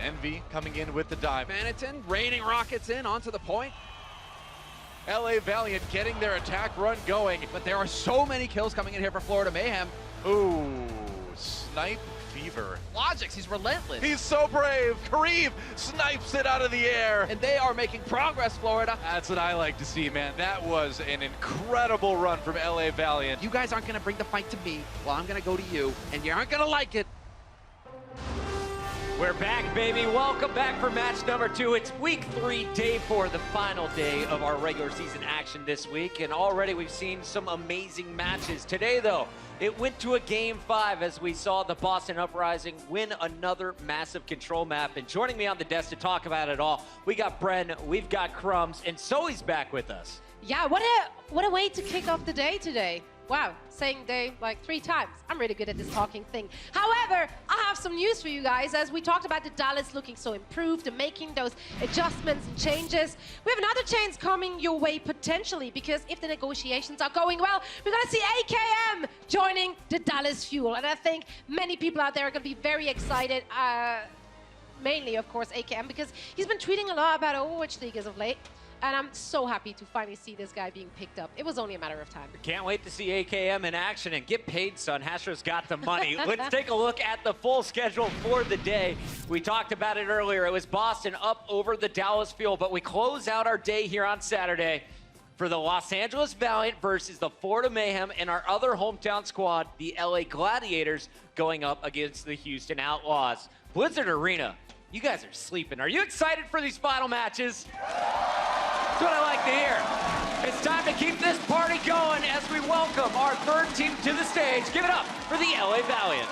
Envy coming in with the dive. Manitin raining rockets in onto the point. LA Valiant getting their attack run going. But there are so many kills coming in here for Florida Mayhem. Ooh, snipe fever. Logix, he's relentless. He's so brave. Kareem snipes it out of the air. And they are making progress, Florida. That's what I like to see, man. That was an incredible run from LA Valiant. You guys aren't going to bring the fight to me. Well, I'm going to go to you, and you aren't going to like it. We're back, baby. Welcome back for match number 2. It's week 3, day 4, the final day of our regular season action this week. And already we've seen some amazing matches. Today, though, it went to a game 5 as we saw the Boston Uprising win another massive control map. And joining me on the desk to talk about it all, we got Bren, we've got Crumbs, and Zoe's back with us. Yeah, what a way to kick off the day today. Wow, saying day like 3 times. I'm really good at this talking thing. However, I have some news for you guys. As we talked about the Dallas looking so improved and making those adjustments and changes, we have another change coming your way potentially, because if the negotiations are going well, we're gonna see AKM joining the Dallas Fuel. And I think many people out there are gonna be very excited. Mainly, of course, AKM, because he's been tweeting a lot about Overwatch League as of late. And I'm so happy to finally see this guy being picked up. It was only a matter of time. Can't wait to see AKM in action and get paid, son. Hastro's got the money. Let's take a look at the full schedule for the day. We talked about it earlier. It was Boston up over the Dallas Fuel, but we close out our day here on Saturday for the Los Angeles Valiant versus the Florida Mayhem and our other hometown squad, the LA Gladiators, going up against the Houston Outlaws. Blizzard Arena, you guys are sleeping. Are you excited for these final matches? That's what I like to hear. It's time to keep this party going as we welcome our third team to the stage. Give it up for the LA Valiant.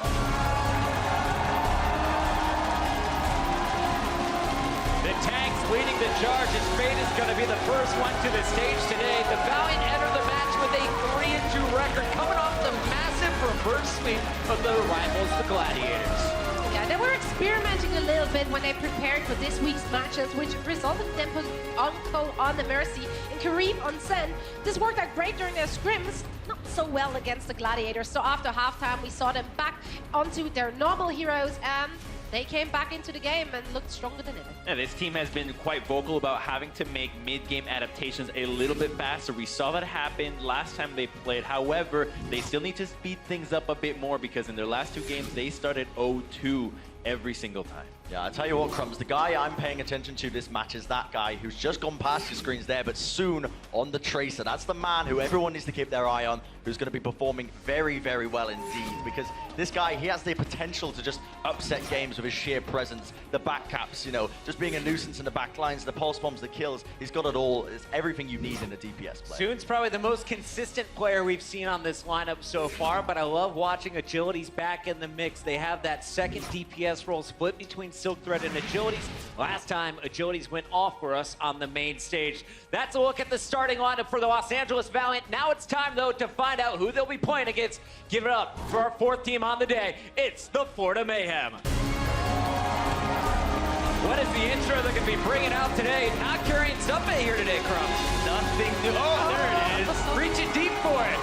The tanks leading the charge as Fate is going to be the first one to the stage today. The Valiant enter the match with a 3-2 record, coming off the massive reverse sweep of their rivals, the Gladiators. Yeah, they were experimenting a little bit when they prepared for this week's matches, which resulted in them putting Unco on the Mercy and Kareem on Sen. This worked out great during their scrims, not so well against the Gladiators. So after halftime, we saw them back onto their normal heroes, and they came back into the game and looked stronger than ever. Yeah, this team has been quite vocal about having to make mid-game adaptations a little bit faster. We saw that happen last time they played. However, they still need to speed things up a bit more, because in their last 2 games, they started 0-2 every single time. Yeah, I tell you what, Crumbs, the guy I'm paying attention to this match is that guy who's just gone past your screens there, but soon on the Tracer. That's the man who everyone needs to keep their eye on, who's going to be performing very, very well indeed, because this guy, he has the potential to just upset games with his sheer presence. The back caps, you know, just being a nuisance in the back lines, the pulse bombs, the kills. He's got it all. It's everything you need in a DPS player. Soon's probably the most consistent player we've seen on this lineup so far, but I love watching Agility's back in the mix. They have that second DPS role split between Silk Thread and Agilities. Last time, Agilities went off for us on the main stage. That's a look at the starting lineup for the Los Angeles Valiant. Now it's time, though, to find out who they'll be playing against. Give it up for our 4th team on the day. It's the Florida Mayhem. What is the intro they're going to be bringing out today? Not carrying Zuppe here today, Crumbs. Nothing new. Oh, there it is. Reaching deep for it.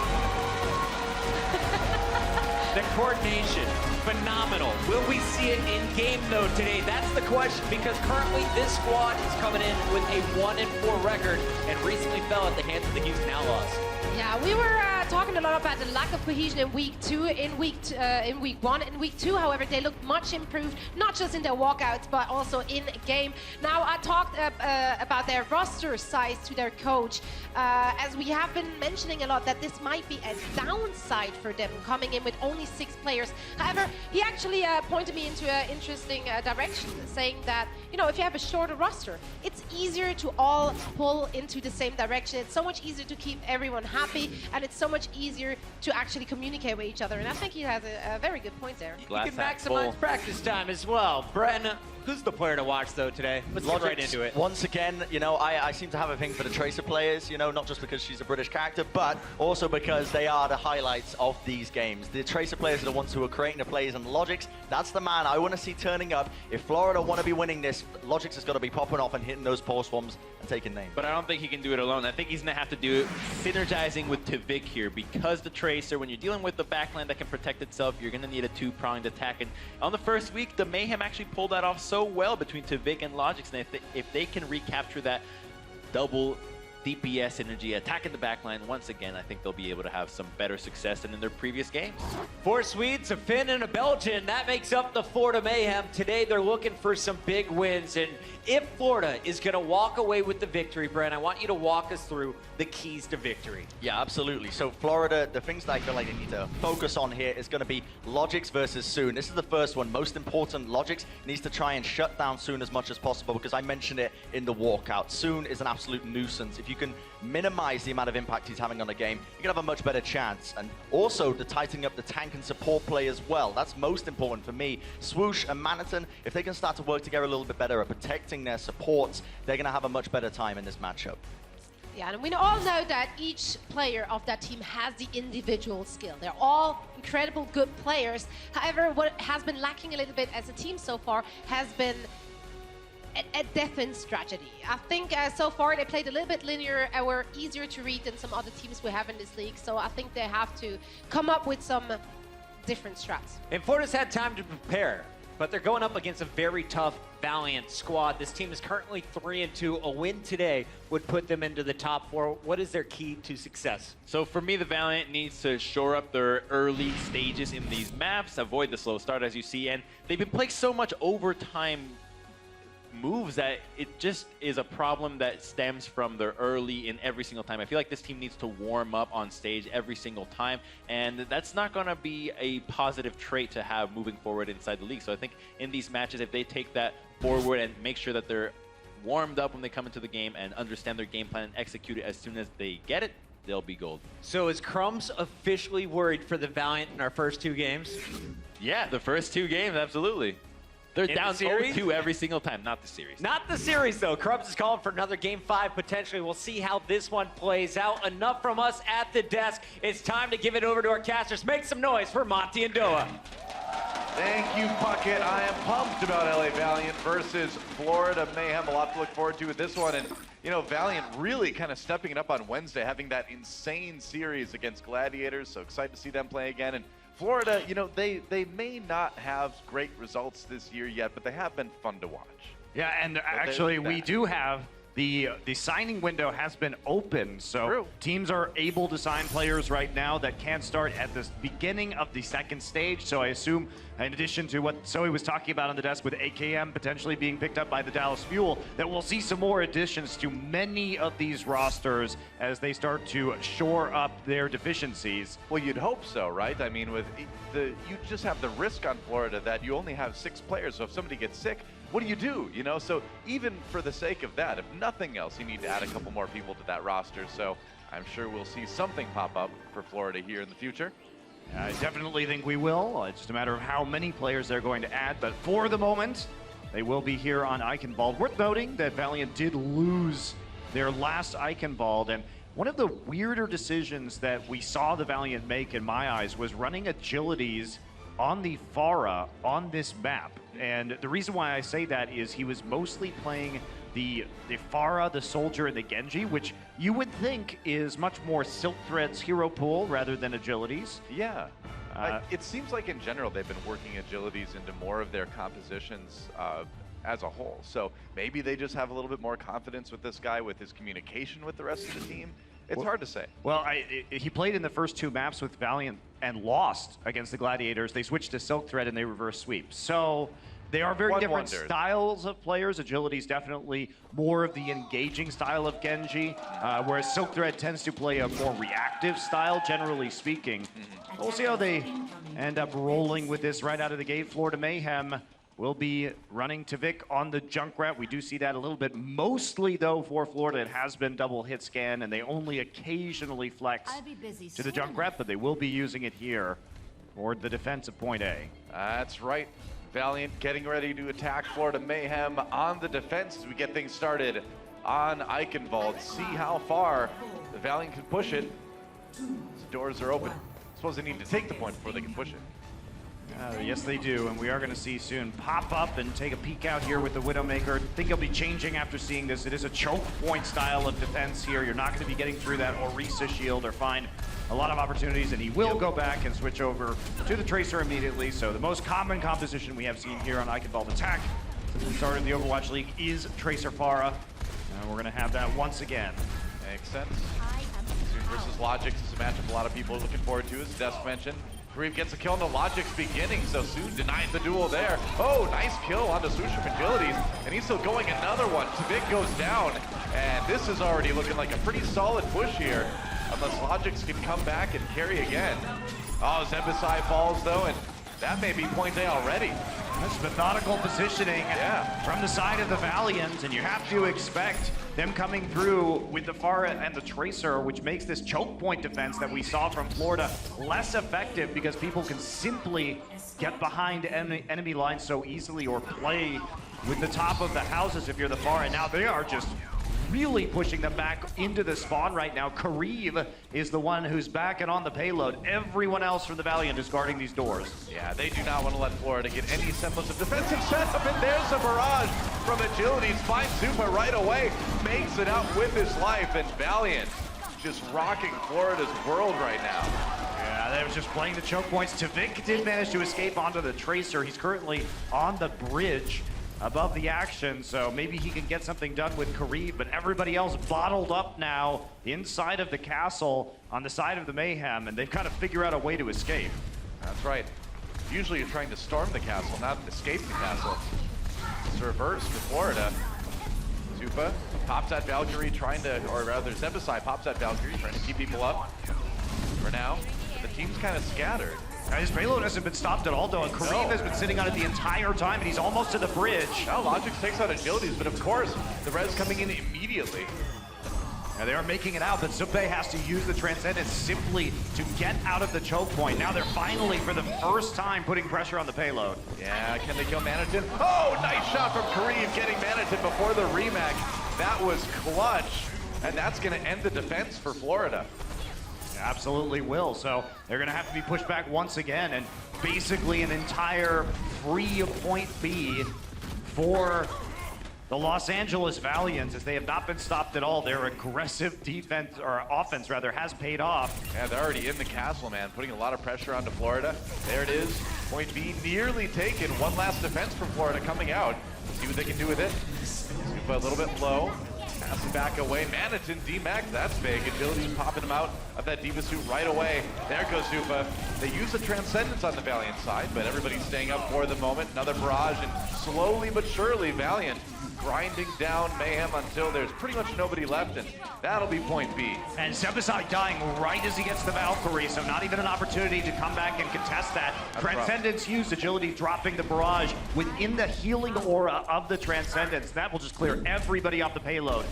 The coordination, phenomenal. Will we see it in game though today? That's the question, because currently this squad is coming in with a 1-4 record and recently fell at the hands of the Houston Outlaws. Yeah, we were talking a lot about the lack of cohesion in week 2, in week 1. In week 2, however, they looked much improved, not just in their walkouts, but also in game. Now, I talked about their roster size to their coach, as we have been mentioning a lot that this might be a downside for them, coming in with only 6 players. However, he actually pointed me into an interesting direction, saying that, you know, if you have a shorter roster, it's easier to all pull into the same direction. It's so much easier to keep everyone happy, and it's so much easier to actually communicate with each other. And I think he has a very good point there. You can maximize practice time as well. Bren, who's the player to watch though today? Let's get right into it. Once again, you know, I seem to have a thing for the Tracer players, you know, not just because she's a British character, but also because they are the highlights of these games. The Tracer players are the ones who are creating the plays, and Logix, that's the man I want to see turning up. If Florida want to be winning this, Logix has got to be popping off and hitting those pulse bombs and taking names. But I don't think he can do it alone. I think he's going to have to do it synergizing with Tvik here, because the Tracer, when you're dealing with the backline that can protect itself, you're going to need a 2-pronged attack. And on the first week, the Mayhem actually pulled that off so well between Tvik and Logix, and if they can recapture that double DPS energy, attack in the backline once again, I think they'll be able to have some better success than in their previous games. 4 Swedes, a Finn, and a Belgian. That makes up the Florida Mayhem. Today, they're looking for some big wins. And if Florida is going to walk away with the victory, Brent, I want you to walk us through the keys to victory. Yeah, absolutely. So Florida, the things that I feel like they need to focus on here is going to be Logix versus Soon. This is the first one. Most important, Logix needs to try and shut down Soon as much as possible because I mentioned it in the walkout. Soon is an absolute nuisance. If you can minimize the amount of impact he's having on the game, you can have a much better chance. And also the tightening up the tank and support play as well. That's most important for me. Swoosh and Manhattan, if they can start to work together a little bit better at protecting their supports, they're going to have a much better time in this matchup. Yeah, and we all know that each player of that team has the individual skill. They're all incredible good players. However, what has been lacking a little bit as a team so far has been a defense strategy. I think so far they played a little bit linear and were easier to read than some other teams we have in this league. So I think they have to come up with some different strats. And Florida's had time to prepare, but they're going up against a very tough Valiant squad. This team is currently 3-2. A win today would put them into the top 4. What is their key to success? So for me, the Valiant needs to shore up their early stages in these maps, avoid the slow start as you see, and they've been playing so much overtime moves that it just is a problem that stems from their early in every single time. I feel like this team needs to warm up on stage every single time, and that's not going to be a positive trait to have moving forward inside the league. So I think in these matches, if they take that forward and make sure that they're warmed up when they come into the game and understand their game plan and execute it as soon as they get it, they'll be gold. So is Crumbs officially worried for the Valiant in our first 2 games? Yeah, the first 2 games, absolutely. They're In down the series? 0-2 every single time, not the series. Not the series, though. Crumbs is calling for another Game 5, potentially. We'll see how this one plays out. Enough from us at the desk. It's time to give it over to our casters. Make some noise for Monty and Doa. Thank you, Puckett. I am pumped about LA Valiant versus Florida Mayhem. A lot to look forward to with this one. And, you know, Valiant really kind of stepping it up on Wednesday, having that insane series against Gladiators. So excited to see them play again. And Florida, you know, they may not have great results this year yet, but they have been fun to watch. Yeah, and actually we do have the signing window has been open, so True. teams are able to sign players right now that can start at the beginning of the second stage. So I assume, in addition to what Zoe was talking about on the desk with AKM potentially being picked up by the Dallas Fuel, that we'll see some more additions to many of these rosters as they start to shore up their deficiencies. Well, you'd hope so, right? I mean, with you just have the risk on Florida that you only have 6 players, so if somebody gets sick, what do? You know, so even for the sake of that, if nothing else, you need to add a couple more people to that roster. So I'm sure we'll see something pop up for Florida here in the future. I definitely think we will. It's just a matter of how many players they're going to add, but for the moment, they will be here on Eichenwalde. Worth noting that Valiant did lose their last Eichenwalde, and one of the weirder decisions that we saw the Valiant make, in my eyes, was running agilities on the Pharah on this map. And the reason why I say that is he was mostly playing the Pharah, the Soldier, and the Genji, which you would think is much more Silk Thread's hero pool rather than agilities. Yeah. It seems like in general they've been working agilities into more of their compositions as a whole. So maybe they just have a little bit more confidence with this guy, with his communication with the rest of the team. It's hard to say. Well, he played in the first 2 maps with Valiant and lost against the Gladiators. They switched to Silk Thread and they reverse sweep. So they are very different styles of players. Agility is definitely more of the engaging style of Genji, whereas Silk Thread tends to play a more reactive style, generally speaking. We'll see how they end up rolling with this right out of the gate. Florida Mayhem will be running Tvik on the Junkrat. We do see that a little bit. Mostly, though, for Florida, it has been double hit scan, and they only occasionally flex to the Junkrat, but they will be using it here for the defense of point A. That's right. Valiant getting ready to attack Florida Mayhem on the defense as we get things started on Eichenwalde. See how far the Valiant can push it. The doors are open. I suppose they need to take the point before they can push it. Yes, they do, and we are going to see soon pop up and take a peek out here with the Widowmaker. I think he'll be changing after seeing this. It is a choke point style of defense here. You're not going to be getting through that Orisa shield or find a lot of opportunities, and he will go back and switch over to the Tracer immediately. So the most common composition we have seen here on Eichenwalde attack. the start of the Overwatch League is Tracer Pharah. And we're going to have that once again. Makes sense. Soon versus Logix is a matchup a lot of people are looking forward to, as Des mentioned. Kareem gets a kill in the Logix beginning, so Soon denied the duel there. Oh, nice kill onto Swoosh from Agilities, and he's still going another one. Tvik goes down, and this is already looking like a pretty solid push here, unless Logix can come back and carry again. Oh, Zebasai falls though, and that may be point A already. That's methodical positioning from the side of the Valiant, and you have to expect them coming through with the Pharah and the Tracer, which makes this choke point defense that we saw from Florida less effective because people can simply get behind enemy lines so easily or play with the top of the houses if you're the Pharah. And now they are just really pushing them back into the spawn right now. Kareem is the one who's back and on the payload. Everyone else from the Valiant is guarding these doors. Yeah, they do not want to let Florida get any semblance of defensive setup, and there's a barrage from Agilities. Finds Zupa right away, makes it out with his life, and Valiant just rocking Florida's world right now. Yeah, they were just playing the choke points. Tvik did manage to escape onto the Tracer. He's currently on the bridge above the action, so maybe he can get something done with Kareem, but everybody else bottled up now inside of the castle on the side of the Mayhem, and they've got to figure out a way to escape. That's right. Usually you're trying to storm the castle, not escape the castle. It's reversed for Florida. Zupa pops at Valkyrie trying to, or rather Zebasai pops at Valkyrie trying to keep people up for now. But the team's kind of scattered. His payload hasn't been stopped at all, though, and Kareem has been sitting on it the entire time, and he's almost to the bridge. Now Logix takes out Agilities, but of course, the res coming in immediately. Now they are making it out, but Zupe has to use the Transcendence simply to get out of the choke point. Now they're finally, for the first time, putting pressure on the payload. Yeah, can they kill Manitin? Oh, nice shot from Kareem getting Manitin before the remake. That was clutch, and that's going to end the defense for Florida. Absolutely will. So they're going to have to be pushed back once again, and basically an entire free point B for the Los Angeles Valiant, as they have not been stopped at all. Their aggressive defense, or offense rather, has paid off. Yeah, they're already in the castle, man, putting a lot of pressure onto Florida. There it is. Point B nearly taken. One last defense from Florida coming out. See what they can do with it. Zupa a little bit low. Passing back away. Manitin, D-Mac, that's big. Agilities popping him out of that Diva suit right away. There goes Zupa. They use the Transcendence on the Valiant side, but everybody's staying up for the moment. Another barrage, and slowly but surely, Valiant grinding down Mayhem until there's pretty much nobody left, and that'll be point B. And Zebasai dying right as he gets the Valkyrie, so not even an opportunity to come back and contest that. That's Transcendence used, Agility dropping the barrage within the healing aura of the Transcendence. That will just clear everybody off the payload.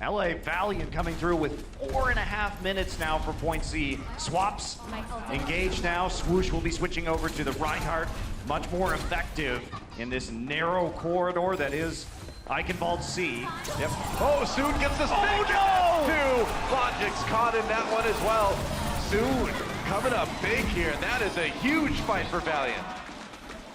LA Valiant coming through with 4.5 minutes now for point C. Swaps engaged now. Swoosh will be switching over to the Reinhardt. Much more effective in this narrow corridor that is Eichenwalde C. Yep. Oh, Soon gets the stick. Oh, no! Two. Logix caught in that one as well. Soon coming up big here, and that is a huge fight for Valiant.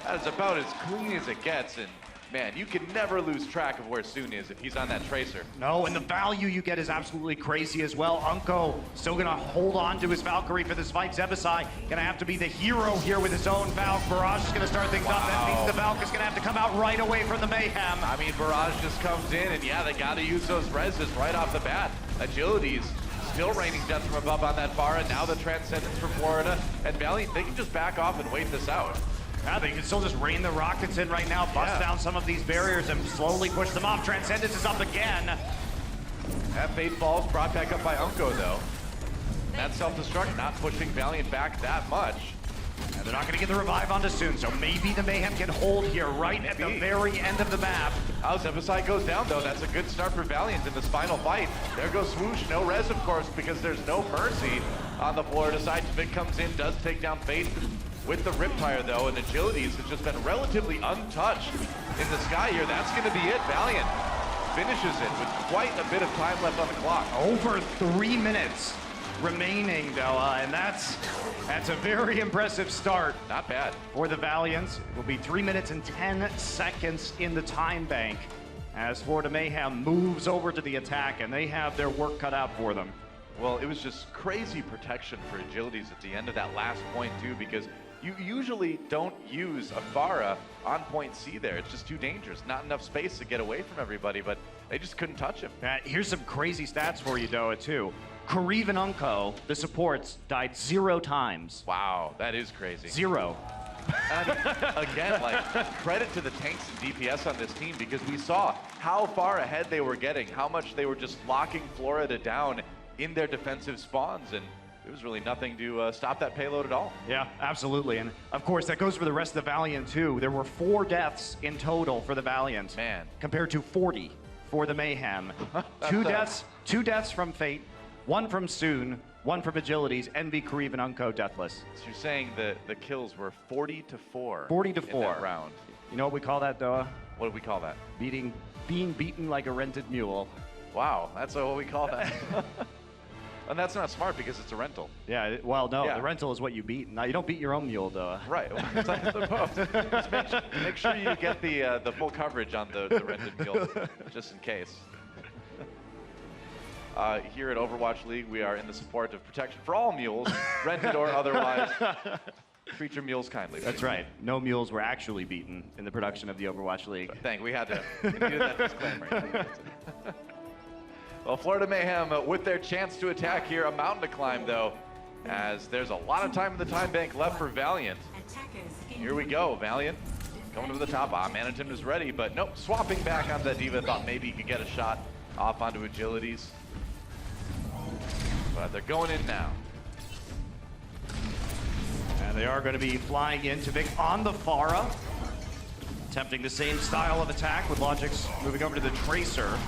That is about as clean as it gets, and man, you can never lose track of where Soon is if he's on that Tracer. No, and the value you get is absolutely crazy as well. Unko still gonna hold on to his Valkyrie for this fight. Zebasai gonna have to be the hero here with his own Valk. Barrage is gonna start things up. That means the Valk is gonna have to come out right away from the Mayhem. I mean, Barrage just comes in, and yeah, they gotta use those reses right off the bat. Agilities still raining death from above on that Pharah. Now the Transcendence for Florida, and Valiant, they can just back off and wait this out. Yeah, they can still just rain the rockets in right now, bust down some of these barriers and slowly push them off. Transcendence is up again. That Fate falls, brought back up by Unko though. That self-destruct not pushing Valiant back that much. And they're not going to get the revive onto Soon, so maybe the Mayhem can hold here right at the very end of the map. Oh, Zebasai goes down though. That's a good start for Valiant in this final fight. There goes Swoosh. No res, of course, because there's no mercy on the Florida side. Tvik comes in, does take down Fate with the Riptire though, and Agilities has just been relatively untouched in the sky here. That's going to be it. Valiant finishes it with quite a bit of time left on the clock. Over 3 minutes remaining, though, and that's a very impressive start. Not bad. For the Valiants. It will be 3 minutes and 10 seconds in the time bank as Florida Mayhem moves over to the attack, and they have their work cut out for them. Well, it was just crazy protection for Agilities at the end of that last point too, because You usually don't use a Pharah on point C there. It's just too dangerous. Not enough space to get away from everybody, but they just couldn't touch him. Here's some crazy stats for you, Doa, too. Kariv and Unko, the supports, died 0 times. Wow, that is crazy. 0. And again, like, credit to the tanks and DPS on this team because we saw how far ahead they were getting, how much they were just locking Florida down in their defensive spawns, and there was really nothing to stop that payload at all. Yeah, absolutely. And of course, that goes for the rest of the Valiant, too. There were 4 deaths in total for the Valiant. Man. Compared to 40 for the Mayhem. 2 deaths from Fate, 1 from Soon, 1 from Agilities, Envy, Kariv, and Unko deathless. So you're saying the kills were 40-4. 40-4. In that round. You know what we call that, Doa? What do we call that? Being beaten like a rented mule. Wow, that's what we call that. And that's not smart because it's a rental. Yeah, well, no, Yeah. the rental is what you beat. Now, you don't beat your own mule, Doa. Right. It's like the post. Just make sure you get the full coverage on the rented mule, just in case. Here at Overwatch League, we are in the support of protection for all mules, rented or otherwise. Treat your mules kindly. That's right. No mules were actually beaten in the production of the Overwatch League. We had to do that disclaimer. Well, Florida Mayhem with their chance to attack here, a mountain to climb though, as there's a lot of time in the time bank left for Valiant. Here we go, Valiant coming to the top. Manatim is ready, but nope, swapping back onto that D.Va. Thought maybe he could get a shot off onto Agilities. But they're going in now. And they are going to be flying into Vic on the Pharah. Attempting the same style of attack with Logic's moving over to the Tracer.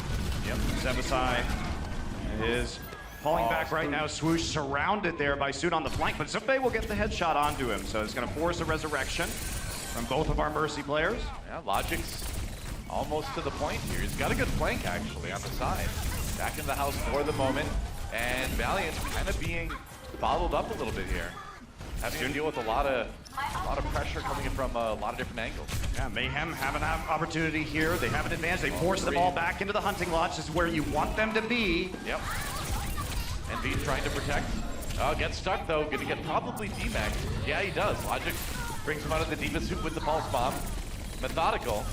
Yep, Zebasai is falling back right now. Swoosh surrounded there by Soon on the flank, but Zupe will get the headshot onto him, so it's going to force a resurrection from both of our Mercy players. Yeah, Logic's almost to the point here. He's got a good flank actually on the side. Back in the house for the moment, and Valiant kind of being bottled up a little bit here. Having to deal with a lot of pressure coming in from a lot of different angles. Yeah, Mayhem have an opportunity here. They have an advantage. They force them all back into the hunting lodge. This is where you want them to be. Yep. And V trying to protect. Oh, gets stuck though. Gonna get probably D-Mac. Yeah, he does. Logic brings him out of the D.Va suit with the pulse bomb. Methodical.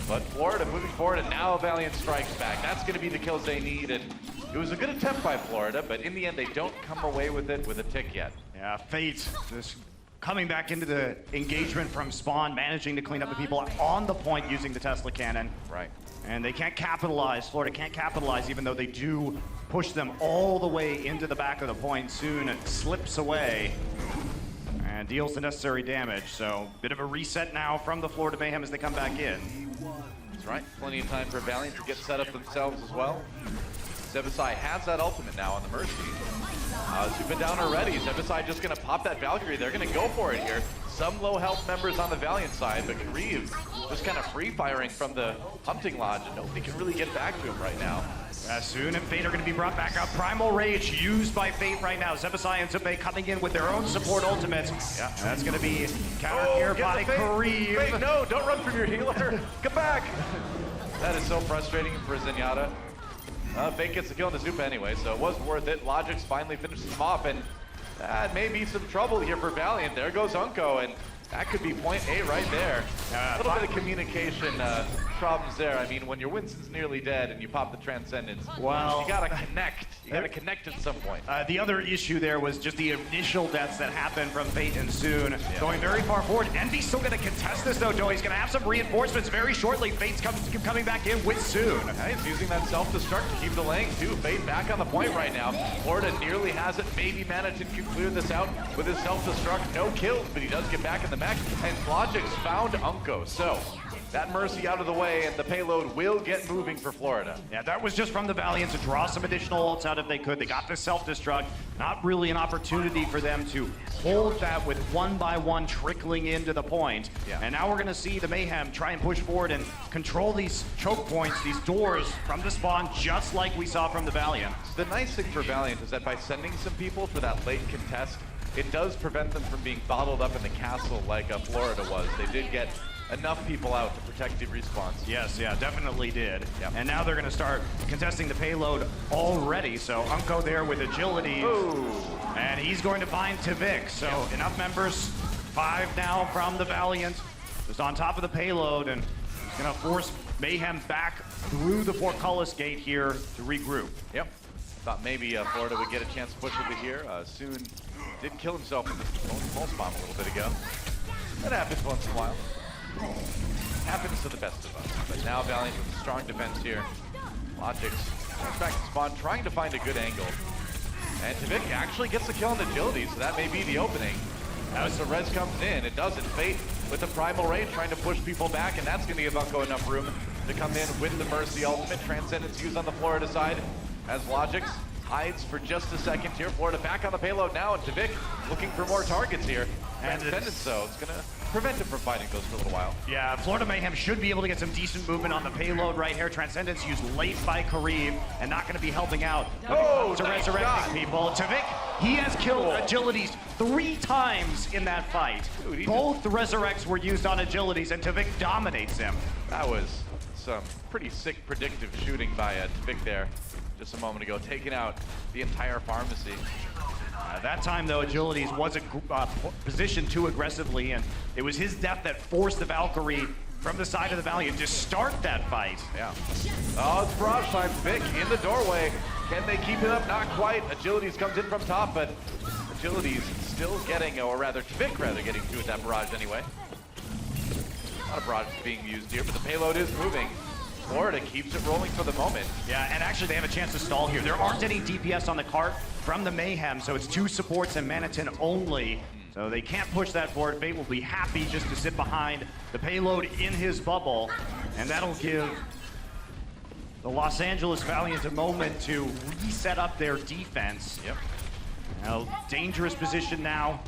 But Florida moving forward, and now Valiant strikes back. That's gonna be the kills they need. And it was a good attempt by Florida, but in the end, they don't come away with it with a tick yet. Yeah, Fate just coming back into the engagement from spawn, managing to clean up the people on the point using the Tesla cannon. Right. And they can't capitalize. Florida can't capitalize, even though they do push them all the way into the back of the point. Soon it slips away and deals the necessary damage. So, bit of a reset now from the Florida Mayhem as they come back in. That's right. Plenty of time for Valiant to get set up themselves as well. Zebasai has that ultimate now on the Mercy. Zupa down already. Zebasai just going to pop that Valkyrie. They're going to go for it here. Some low health members on the Valiant side, but Kariv just kind of free firing from the hunting lodge, and nobody can really get back to him right now. Soon and Fate are going to be brought back up. Primal Rage used by Fate right now. Zebasai and Zupe coming in with their own support ultimates. Yeah, and that's going to be countered here by Kariv. Fate, no, don't run from your healer. Come back. That is so frustrating for Zenyatta. Fate gets the kill on the Zupa anyway, so it was worth it. Logic's finally finishes him off, and that may be some trouble here for Valiant. There goes Unko, and that could be point A right there. A little bit of communication problems there. I mean, when your Winston's nearly dead and you pop the Transcendence, well, you gotta connect. You gotta connect at some point. The other issue there was just the initial deaths that happened from Fate and Soon, going very far forward. Envy's still gonna contest this though, Joe. He's gonna have some reinforcements very shortly. Fate's coming back in with Soon. Yeah, he's using that self-destruct to keep delaying too. Fate back on the point right now. Florida nearly has it. Maybe Manatin can clear this out with his self-destruct. No kills, but he does get back in the mech. And Logic's found Unko. So that Mercy out of the way, and the payload will get moving for Florida. Yeah, that was just from the Valiant to draw some additional ults out if they could. They got the self-destruct. Not really an opportunity for them to hold that with one by one trickling into the point. Yeah. And now we're going to see the Mayhem try and push forward and control these choke points, these doors from the spawn, just like we saw from the Valiant. The nice thing for Valiant is that by sending some people for that late contest, it does prevent them from being bottled up in the castle like Florida was. They did get enough people out to protect the respawns. Yes, yeah, definitely did. Yep. And now they're going to start contesting the payload already. So Unko there with agility. Ooh. And he's going to bind Tavik. So enough members 5 now from the Valiant. Just on top of the payload, and he's gonna force Mayhem back through the portcullis gate here to regroup. Yep. Thought maybe Florida would get a chance to push over here. Soon did kill himself with his own pulse bomb a little bit ago. That happens once in a while. Happens to the best of us. But now Valiant with a strong defense here. Logix comes back to spawn, trying to find a good angle. And Tvik actually gets the kill on agility, so that may be the opening. As the res comes in, it doesn't. Fate with the primal rage trying to push people back, and that's going to give Unko enough room to come in with the Mercy ultimate. Transcendence used on the Florida side as Logix hides for just a second here. Florida back on the payload now, and Tvik looking for more targets here. And Transcendence, though, it's going to prevent him from fighting those for a little while. Yeah, Florida Mayhem should be able to get some decent movement on the payload right here. Transcendence used late by Kareem, and not going to be helping out. Oh, to nice resurrecting shot. people. Tvik, he has killed agilities 3 times in that fight. Dude, Both resurrects were used on agilities, and Tvik dominates him. That was some pretty sick predictive shooting by Tvik there just a moment ago, taking out the entire pharmacy. That time, though, agilities wasn't positioned too aggressively, and it was his death that forced the Valkyrie from the side of the Valiant to start that fight. Yeah. Oh, it's barrage time. Tvik in the doorway. Can they keep it up? Not quite. Agilities comes in from top, but Agilities still getting, or rather, Tvik rather getting through with that barrage anyway. A lot of barrage being used here, but the payload is moving. Florida keeps it rolling for the moment. Yeah, and actually they have a chance to stall here. There aren't any DPS on the cart from the Mayhem, so it's 2 supports and Manitin only. So they can't push that forward. Fate will be happy just to sit behind the payload in his bubble, and that'll give the Los Angeles Valiant a moment to reset up their defense. Yep. Now, dangerous position now.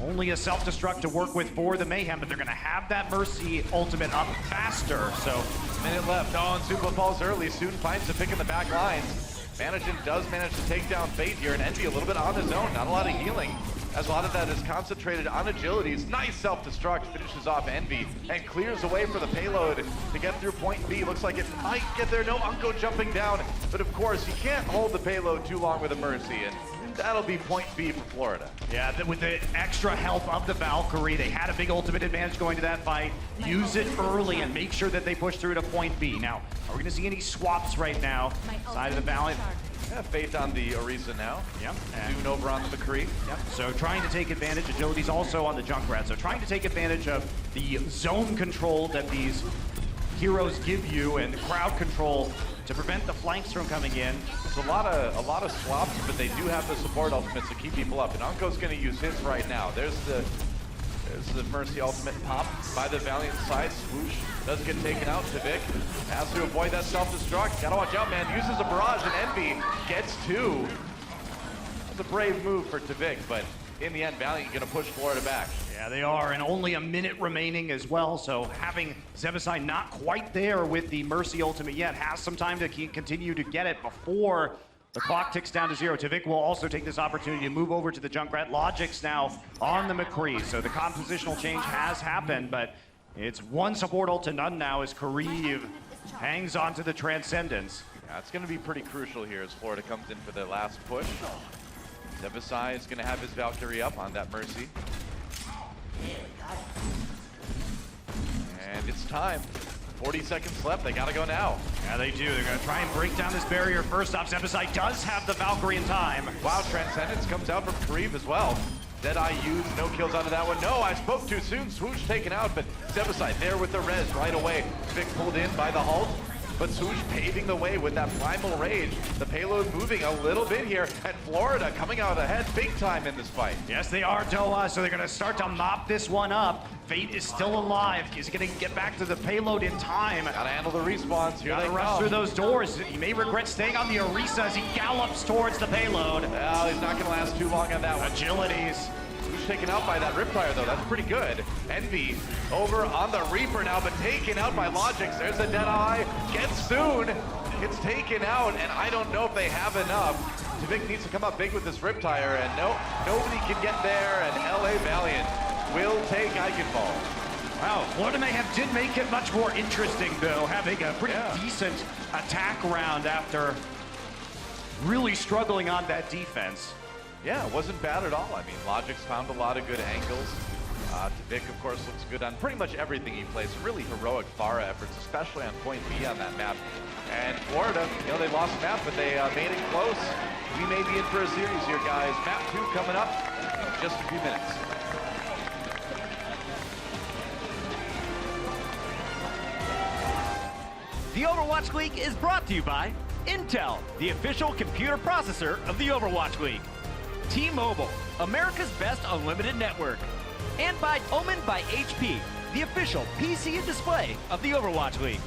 Only a self-destruct to work with for the Mayhem, but they're going to have that Mercy ultimate up faster, so... Minute left. Oh, and Supa falls early. Soon finds the pick in the back lines. Managin does manage to take down Fate here, and Envy a little bit on his own. Not a lot of healing, as a lot of that is concentrated on agilities. Nice self-destruct, finishes off Envy, and clears away for the payload to get through point B. Looks like it might get there. No Unko jumping down, but of course, you can't hold the payload too long with a Mercy, and that'll be point B for Florida. Yeah, with the extra help of the Valkyrie, they had a big ultimate advantage going to that fight. Use it early and make sure that they push through to point B. Now, are we going to see any swaps right now? Side of the Valiant. Yeah, Faith on the Orisa now. Yep. Soon over on the McCree. Yep. So trying to take advantage, Agility's also on the Junkrat. So trying to take advantage of the zone control that these heroes give you and the crowd control to prevent the flanks from coming in. It's a lot of swaps, but they do have the support ultimates to keep people up. And Unko's going to use his right now. There's the Mercy ultimate pop by the Valiant side. Swoosh does get taken out. Tvik has to avoid that self-destruct. Gotta watch out, man. Uses a barrage, and Envy gets 2. That's a brave move for Tvik, but in the end, Valiant going to push Florida back. Yeah, they are, and only a minute remaining as well, so having Zebasai not quite there with the Mercy ultimate yet, has some time to continue to get it before the clock ticks down to 0. Tvik will also take this opportunity to move over to the Junkrat. Logix now on the McCree, so the compositional change has happened, but it's 1 support ult to none now as Kareev hangs on to the Transcendence. Yeah, it's going to be pretty crucial here as Florida comes in for the last push. Zebasai is going to have his Valkyrie up on that Mercy. And it's time. 40 seconds left. They got to go now. Yeah, they do. They're going to try and break down this barrier first off. Zebasai does have the Valkyrie in time. Wow, Transcendence comes out from Kareev as well. Deadeye used, no kills out of that one. No, I spoke too soon. Swoosh taken out, but Zebasai there with the res right away. Vic pulled in by the halt, but Swoosh paving the way with that primal rage. The payload moving a little bit here, and Florida coming out ahead big time in this fight. Yes, they are, Doa, so they're going to start to mop this one up. Fate is still alive. He's going to get back to the payload in time. Gotta handle the respawns. Here they Gotta rush come. through those doors. He may regret staying on the Orisa as he gallops towards the payload. Well, he's not going to last too long on that one. Agilities. Swoosh taken out by that Riptire, though. That's pretty good. Envy over on the Reaper now, but taken out by Logix. There's a Deadeye. Gets soon. Gets taken out, and I don't know if they have enough. Tvik needs to come up big with this Riptire, and no, nobody can get there, and LA Valiant will take Eichenwalde. Wow, Florida Mayhem did make it much more interesting, though, having a pretty decent attack round after really struggling on that defense. Yeah, it wasn't bad at all. I mean, Logix found a lot of good angles. Vic, of course, looks good on pretty much everything he plays. Really heroic Pharah efforts, especially on point B on that map. And Florida, they lost map, but they made it close. We may be in for a series here, guys. Map 2 coming up in just a few minutes. The Overwatch League is brought to you by Intel, the official computer processor of the Overwatch League. T-Mobile, America's best unlimited network. And by Omen by HP, the official PC and display of the Overwatch League.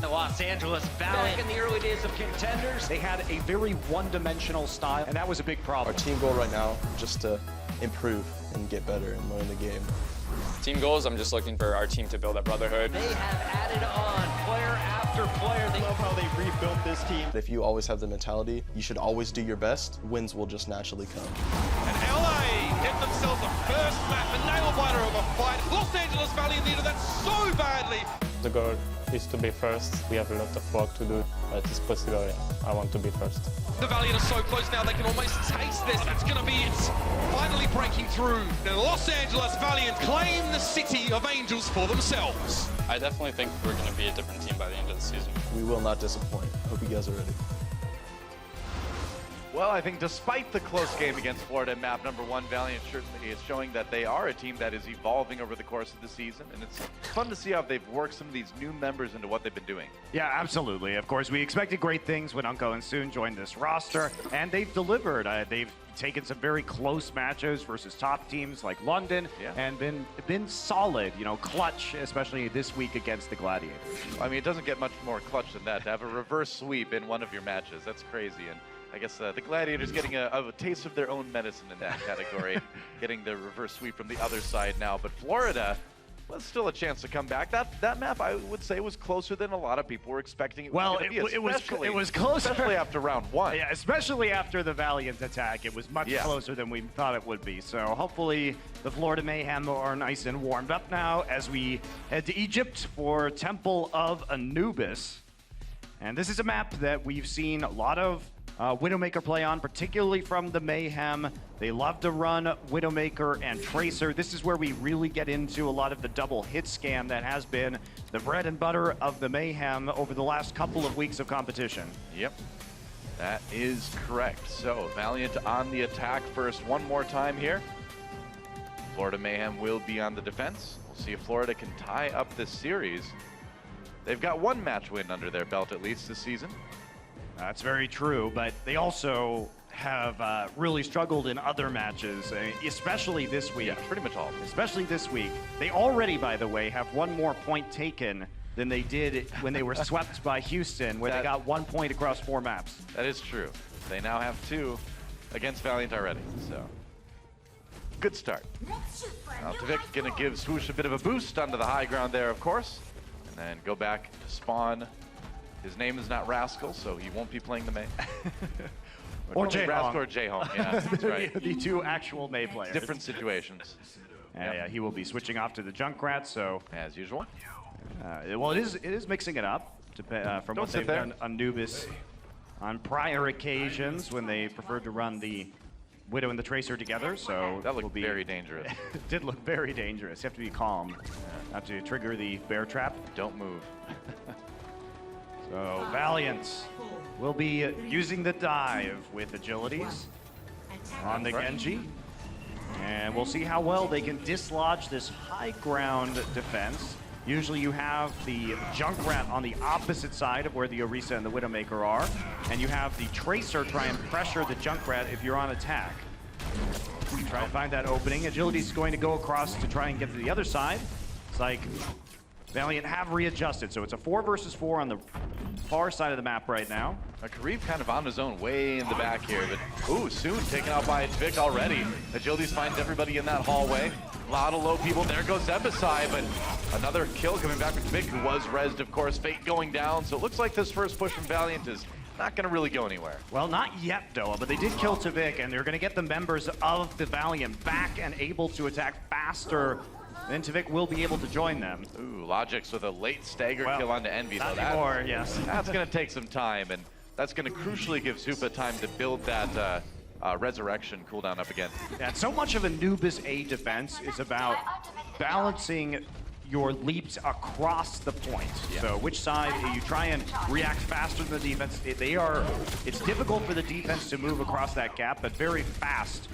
Los Angeles Valiant. Back in the early days of Contenders. They had a very one-dimensional style, and that was a big problem. Our team goal right now, just to improve and get better and learn the game. Team goals, I'm just looking for our team to build a brotherhood. They have added on player after player. They love how they rebuilt this team. If you always have the mentality, you should always do your best, wins will just naturally come. And LA get themselves a first map, a nail-biter of a fight. Los Angeles Valiant needed that so badly. The goal is to be first. We have a lot of work to do, but it's possible. I want to be first. The Valiant are so close now, they can almost taste this. That's going to be it. Finally breaking through. The Los Angeles Valiant claim the City of Angels for themselves. I definitely think we're going to be a different team by the end of the season. We will not disappoint. Hope you guys are ready. Well, I think despite the close game against Florida at map number 1, Valiant certainly is showing that they are a team that is evolving over the course of the season, and it's fun to see how they've worked some of these new members into what they've been doing. Yeah, absolutely. Of course, we expected great things when Unko and Soon joined this roster, and they've delivered. They've taken some very close matches versus top teams like London, and been solid, you know, clutch, especially this week against the Gladiators. I mean, it doesn't get much more clutch than that. To have a reverse sweep in one of your matches, that's crazy. And I guess the Gladiators getting a taste of their own medicine in that category, getting the reverse sweep from the other side now. But Florida was still a chance to come back. That map, I would say, was closer than a lot of people were expecting it well, was going to be. It was closer. Especially after round 1. Yeah, especially after the Valiant attack. It was much closer than we thought it would be. So hopefully the Florida Mayhem are nice and warmed up now as we head to Egypt for Temple of Anubis. And this is a map that we've seen a lot of Widowmaker play on, particularly from the Mayhem. They love to run Widowmaker and Tracer. This is where we really get into a lot of the double hit scam that has been the bread and butter of the Mayhem over the last couple of weeks of competition. Yep, that is correct. So Valiant on the attack first one more time here. Florida Mayhem will be on the defense. We'll see if Florida can tie up this series. They've got one match win under their belt at least this season. That's very true, but they also have really struggled in other matches, especially this week. Yeah, pretty much all. Especially this week. They already, by the way, have one more point taken than they did when they were swept by Houston, where they got 1 point across 4 maps. That is true. They now have 2 against Valiant already, so good start. Now Tvik gonna give Swoosh a bit of a boost onto the high ground there, of course, and then go back to spawn. His name is not Rascal, so he won't be playing the May. or J-Hong. Rascal or J-Hong, yeah, that's right. The 2 actual May players. Different situations. Yeah, he will be switching off to the Junkrat, so... As usual. Well, it is mixing it up from what they've done Anubis on prior occasions when they preferred to run the Widow and the Tracer together, so... That looked very dangerous. It did look very dangerous. You have to be calm, not to trigger the bear trap. Don't move. So Valiant will be using the dive with agilities on the Genji. And we'll see how well they can dislodge this high ground defense. Usually you have the Junkrat on the opposite side of where the Orisa and the Widowmaker are. And you have the Tracer try and pressure the Junkrat if you're on attack. Try to find that opening. Agility's going to go across to try and get to the other side. It's like Valiant have readjusted, so it's a 4 versus 4 on the far side of the map right now. Karib kind of on his own way in the back here, but ooh, soon taken out by Tvik already. Agilities finds everybody in that hallway. A lot of low people. There goes Zebasai, but another kill coming back from Tvik, who was rezzed, of course. Fate going down, so it looks like this first push from Valiant is not going to really go anywhere. Well, not yet, Doa, but they did kill Tvik, and they're going to get the members of the Valiant back and able to attack faster. Then Tvik will be able to join them. Ooh, Logix with a late stagger kill onto Envy, though. That's going to take some time, and that's going to crucially give Supa time to build that resurrection cooldown up again. Yeah, so much of Anubis A defense is about balancing your leaps across the point. Yeah. So which side you try and react faster than the defense. It's difficult for the defense to move across that gap, but very fast.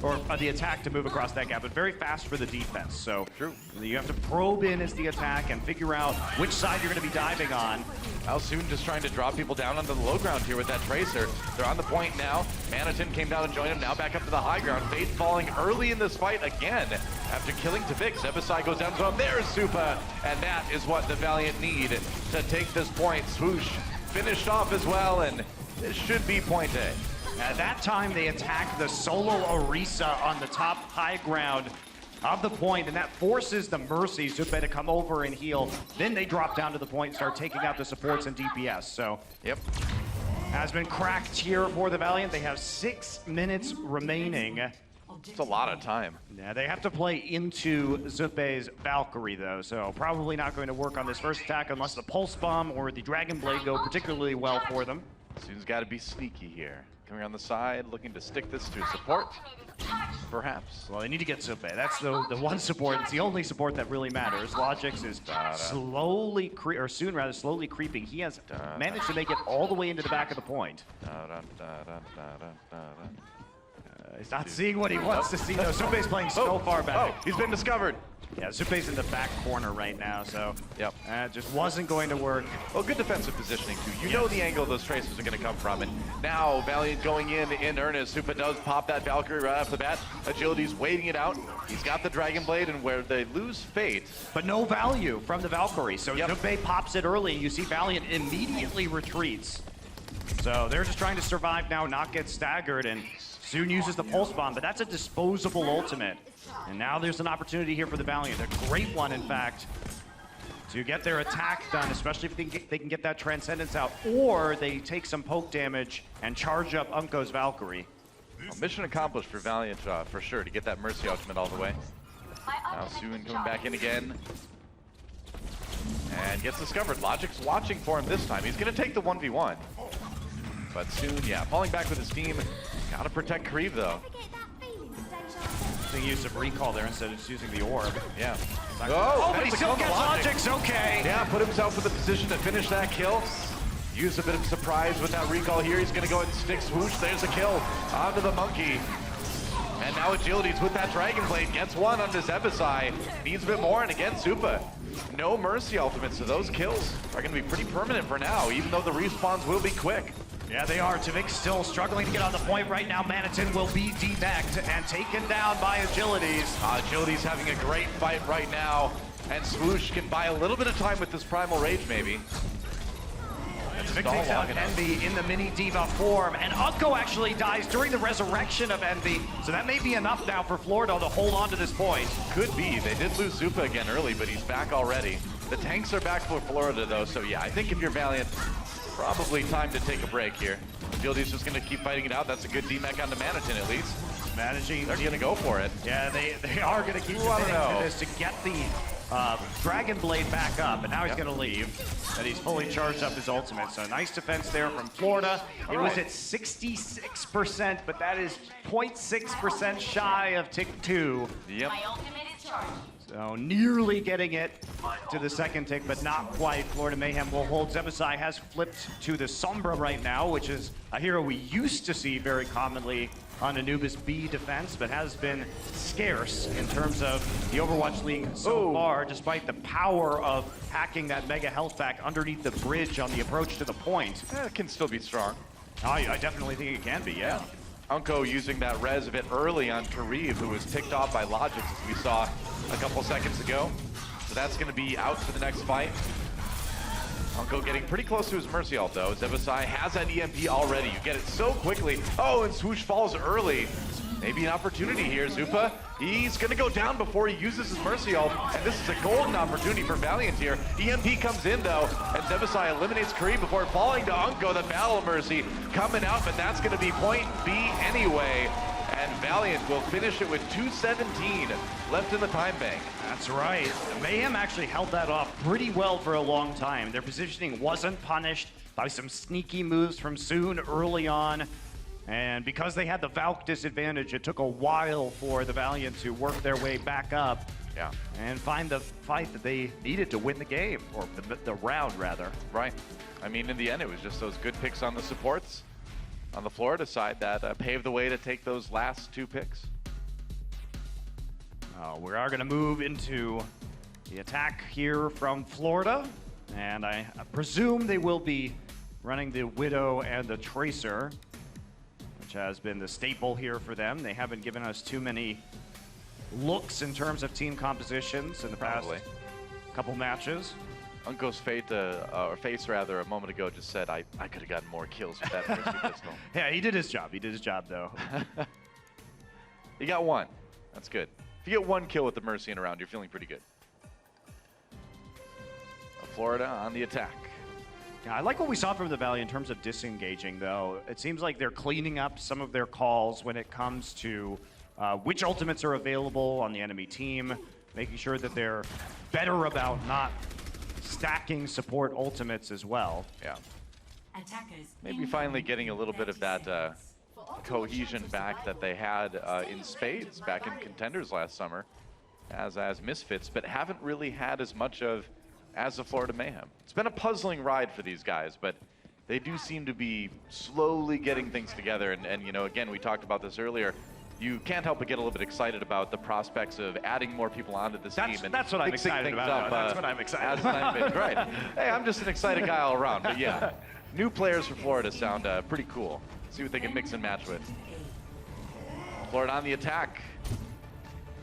Or the attack to move across that gap, but very fast for the defense. So true. You have to probe in as the attack and figure out which side you're going to be diving on. Alsoon just trying to draw people down onto the low ground here with that Tracer. They're on the point now. Manatin came down and joined him, now back up to the high ground. Fate falling early in this fight again after killing Tvik. Zebasai goes down, so there's Supa, and that is what the Valiant need to take this point. Swoosh finished off as well, and this should be point A. At that time, they attack the solo Orisa on the top high ground of the point, and that forces the Mercy Supa to come over and heal. Then they drop down to the point and start taking out the supports and DPS. So, yep, has been cracked here for the Valiant. They have 6 minutes remaining. It's a lot of time. Yeah, they have to play into Zupe's Valkyrie, though, so probably not going to work on this first attack unless the Pulse Bomb or the Dragon Blade go particularly well for them. Soon's got to be sneaky here. Coming on the side, looking to stick this to support, perhaps. Well, they need to get Zupe. That's the one support. It's the only support that really matters. Logix is slowly, slowly creeping. He has managed to make it all the way into the back of the point. He's not seeing what he wants to see, though. Zupe's playing so far back. Oh, he's been discovered. Yeah, Zupe's in the back corner right now, so yep, just wasn't going to work. Well, good defensive positioning, too. You know the angle those Tracers are going to come from, and now Valiant going in earnest. Supa does pop that Valkyrie right off the bat. Agility's waiting it out. He's got the Dragon Blade, and where they lose Fate. But no value from the Valkyrie, so Zupe pops it early, and you see Valiant immediately retreats. So they're just trying to survive now, not get staggered, and soon uses the pulse bomb, but that's a disposable ultimate. And now there's an opportunity here for the Valiant, a great one in fact, to get their attack done, especially if they can get that Transcendence out, or they take some poke damage and charge up Unko's Valkyrie. Well, mission accomplished for Valiant for sure, to get that Mercy ultimate all the way. Now Soon coming back in again. And gets discovered. Logic's watching for him this time. He's going to take the 1v1. But Soon, yeah, falling back with his team. Got to protect Kriv, though. They use of recall there instead of just using the orb. Yeah. Oh, but he still gets Logic's okay. Yeah, put himself in the position to finish that kill. Use a bit of surprise with that recall here. He's going to go and stick swoosh. There's a kill onto the monkey. And now Agility's with that Dragon Blade. Gets one on this Zebasai. Needs a bit more, and again, Supa. No Mercy ultimate, so those kills are going to be pretty permanent for now, even though the respawns will be quick. Yeah, they are. Tavik still struggling to get on the point right now. Manitin will be debacked and taken down by Agilities. Agility's having a great fight right now, and Swoosh can buy a little bit of time with this Primal Rage, maybe. Tavik takes out Envy in the mini diva form, and Unko actually dies during the resurrection of Envy, so that may be enough now for Florida to hold on to this point. Could be. They did lose Zupa again early, but he's back already. The tanks are back for Florida, though, so yeah, I think if you're Valiant, probably time to take a break here. Agility's just going to keep fighting it out. That's a good DMAC on the Manitin, at least. Managing. They're going to go for it. Yeah, they are going to keep committing to this to get the Dragon Blade back up, and now he's going to leave. And he's fully charged up his ultimate. So nice defense there from Florida. It was at 66%, but that is 0.6% shy of tick 2. Yep. So nearly getting it to the second tick, but not quite. Florida Mayhem will hold. Zebasai has flipped to the Sombra right now, which is a hero we used to see very commonly on Anubis B defense, but has been scarce in terms of the Overwatch League so far, despite the power of hacking that mega health pack underneath the bridge on the approach to the point. It can still be strong. I definitely think it can be, yeah. Unko using that res a bit early on Kariv, who was picked off by Logic, as we saw a couple seconds ago. So that's going to be out for the next fight. Unko getting pretty close to his Mercy ult, though. Zebasai has an EMP already. You get it so quickly. Oh, and Swoosh falls early. Maybe an opportunity here, Zupa. He's going to go down before he uses his Mercy ult, and this is a golden opportunity for Valiant here. EMP comes in, though, and Zebasai eliminates Kareem before falling to Unko. The Battle Mercy coming out, but that's going to be point B anyway. And Valiant will finish it with 2:17 left in the time bank. That's right. Mayhem actually held that off pretty well for a long time. Their positioning wasn't punished by some sneaky moves from Soon early on. And because they had the Valk disadvantage, it took a while for the Valiant to work their way back up. Yeah. And find the fight that they needed to win the game, or the round, rather. Right. I mean, in the end, it was just those good picks on the supports on the Florida side that paved the way to take those last 2 picks. We are going to move into the attack here from Florida. And I presume they will be running the Widow and the Tracer, which has been the staple here for them. They haven't given us too many looks in terms of team compositions in the past couple matches. Unko's face rather, a moment ago just said, I could have gotten more kills with that Mercy pistol. Yeah, he did his job. He did his job, though. You got 1. That's good. If you get 1 kill with the Mercy in a round, you're feeling pretty good. Florida on the attack. Yeah, I like what we saw from the Valley in terms of disengaging, though. It seems like they're cleaning up some of their calls when it comes to which ultimates are available on the enemy team, making sure that they're better about not stacking support ultimates as well. Yeah. Maybe finally getting a little bit of that cohesion back that they had in spades back in Contenders last summer as Misfits, but haven't really had as much of as the Florida Mayhem. It's been a puzzling ride for these guys, but they do seem to be slowly getting things together. And you know, again, we talked about this earlier. You can't help but get a little bit excited about the prospects of adding more people onto this team. And that's what I'm excited about. That's what I'm excited about. Right. Hey, I'm just an excited guy all around. But yeah, new players for Florida sound pretty cool. See what they can mix and match with. Florida on the attack.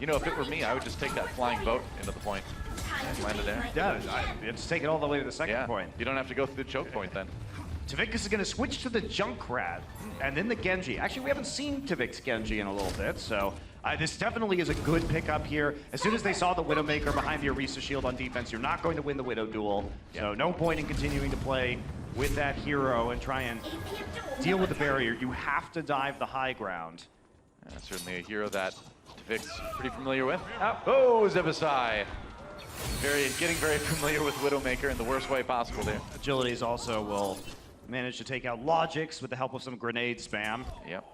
You know, if it were me, I would just take that flying boat into the point and land it there. Yeah, just take it all the way to the second point. You don't have to go through the choke point then. Tavik is going to switch to the Junkrat and then the Genji. Actually, we haven't seen Tavik's Genji in a little bit, so this definitely is a good pickup here. As soon as they saw the Widowmaker behind the Orisa shield on defense, you're not going to win the Widow duel, so no point in continuing to play with that hero and try and deal with the barrier. You have to dive the high ground. Certainly a hero that Tavik's pretty familiar with. Oh, Zebasai. Getting very familiar with Widowmaker in the worst way possible there. Agilities also will manage to take out Logics with the help of some grenade spam. Yep.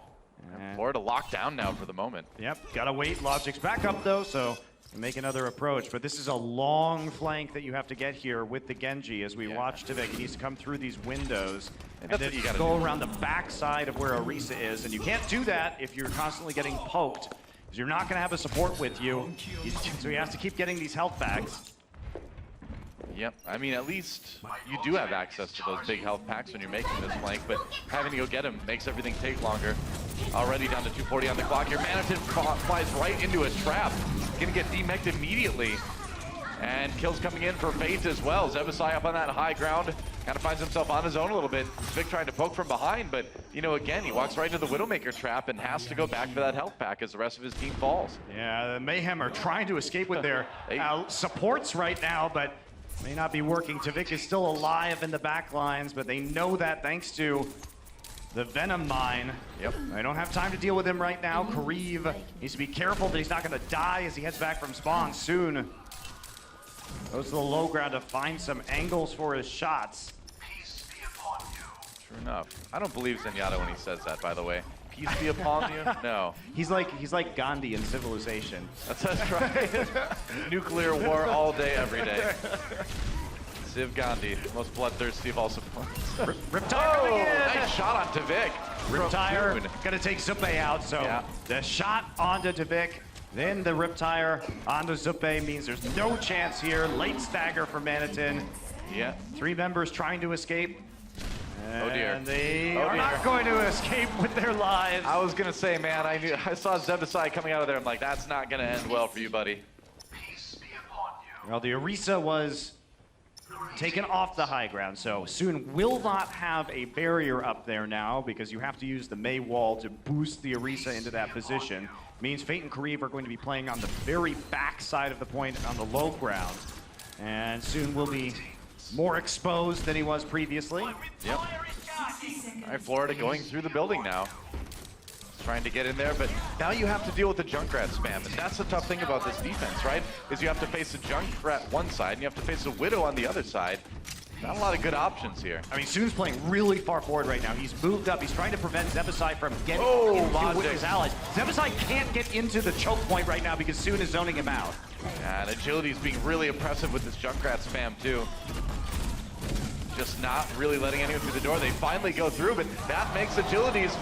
Florida locked down now for the moment. Yep, gotta wait. Logic's back up though, so make another approach. But this is a long flank that you have to get here with the Genji as we watch Tavik. He needs to come through these windows and then go around the backside of where Orisa is. And you can't do that if you're constantly getting poked, because you're not gonna have a support with you. So he has to keep getting these health packs. Yep, I mean, at least you do have access to those big health packs when you're making this flank, but having to go get him makes everything take longer. Already down to 240 on the clock here. Manitin flies right into a trap. Gonna get demeched immediately. And kills coming in for Fate as well. Zebasai up on that high ground. Kind of finds himself on his own a little bit. Vic trying to poke from behind, but, you know, again, he walks right into the Widowmaker trap and has to go back for that health pack as the rest of his team falls. Yeah, the Mayhem are trying to escape with their supports right now, but may not be working. Tavik is still alive in the back lines, but they know that thanks to the Venom Mine. Yep. They don't have time to deal with him right now. Kareev needs to be careful that he's not going to die as he heads back from spawn soon. Goes to the low ground to find some angles for his shots. Peace be upon you. True enough. I don't believe Zenyatta when he says that, by the way. Peace be upon you? No. He's like Gandhi in Civilization. That's right. Nuclear war all day, every day. Civ Gandhi, most bloodthirsty of all supports. Riptire coming in! Nice shot on Tavik. Riptire gonna take Zupe out, so the shot onto Tavik, then the Riptire onto Zupe means there's no chance here. Late stagger for Manitin. Yeah. 3 members trying to escape. Oh dear. And they are not going to escape with their lives. I was gonna say, man, I saw Zebasai coming out of there. I'm like, that's not gonna end well for you, buddy. Peace be upon you. Well, the Orisa was taken off the high ground, so Soon will not have a barrier up there now because you have to use the May wall to boost the Orisa into that position. Means Fate and Kareev are going to be playing on the very back side of the point on the low ground. And Soon will be more exposed than he was previously. Yep. All right, Florida going through the building now. Trying to get in there, but now you have to deal with the Junkrat spam. And that's the tough thing about this defense, right? Is you have to face the Junkrat one side, and you have to face the Widow on the other side. Not a lot of good options here. I mean, Soon's playing really far forward right now. He's moved up. He's trying to prevent Zebasai from getting into with his allies. Zebasai can't get into the choke point right now because Soon is zoning him out. Yeah, and Agility is being really impressive with this Junkrat spam, too. Just not really letting anyone through the door. They finally go through, but that makes Agilities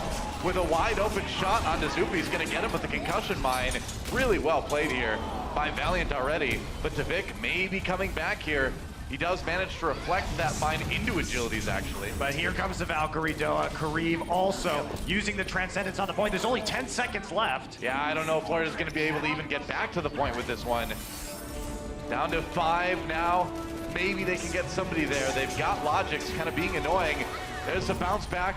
with a wide open shot onto Zupi. He's going to get him with the concussion mine. Really well played here by Valiant already, but Tavik may be coming back here. He does manage to reflect that mine into Agilities, actually. But here comes the Valkyrie Doa. Kareev also using the Transcendence on the point. There's only 10 seconds left. Yeah, I don't know if Florida's going to be able to even get back to the point with this one. Down to 5 now. Maybe they can get somebody there. They've got Logics kind of being annoying. There's a bounce back,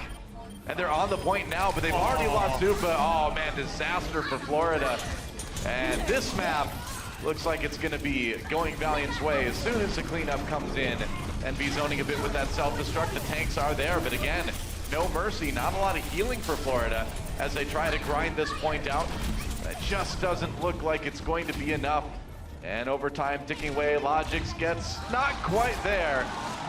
and they're on the point now, but they've already lost Zupa. Oh, man, disaster for Florida. And this map looks like it's going to be going Valiant's way as soon as the cleanup comes in and be zoning a bit with that self-destruct. The tanks are there, but again, no mercy, not a lot of healing for Florida as they try to grind this point out. It just doesn't look like it's going to be enough. And overtime ticking away, Logix gets not quite there.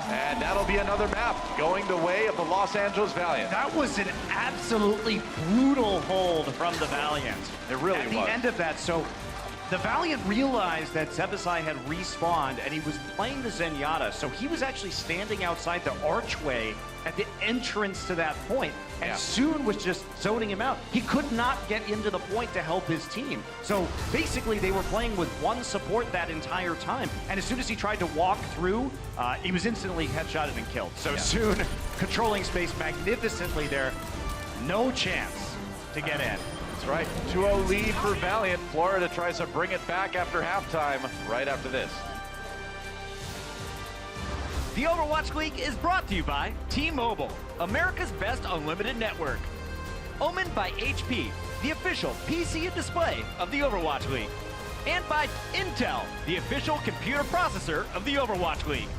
And that'll be another map going the way of the Los Angeles Valiant. That was an absolutely brutal hold from the Valiant. It really was. At the end of that, so the Valiant realized that Zebasai had respawned and he was playing the Zenyatta, so he was actually standing outside the archway at the entrance to that point, and Soon was just zoning him out. He could not get into the point to help his team. So basically they were playing with one support that entire time, and as soon as he tried to walk through, he was instantly headshotted and killed. So Soon controlling space magnificently there. No chance to get in. That's right, 2-0 lead for Valiant. Florida tries to bring it back after halftime, right after this. The Overwatch League is brought to you by T-Mobile, America's best unlimited network. Omened by HP, the official PC and display of the Overwatch League. And by Intel, the official computer processor of the Overwatch League.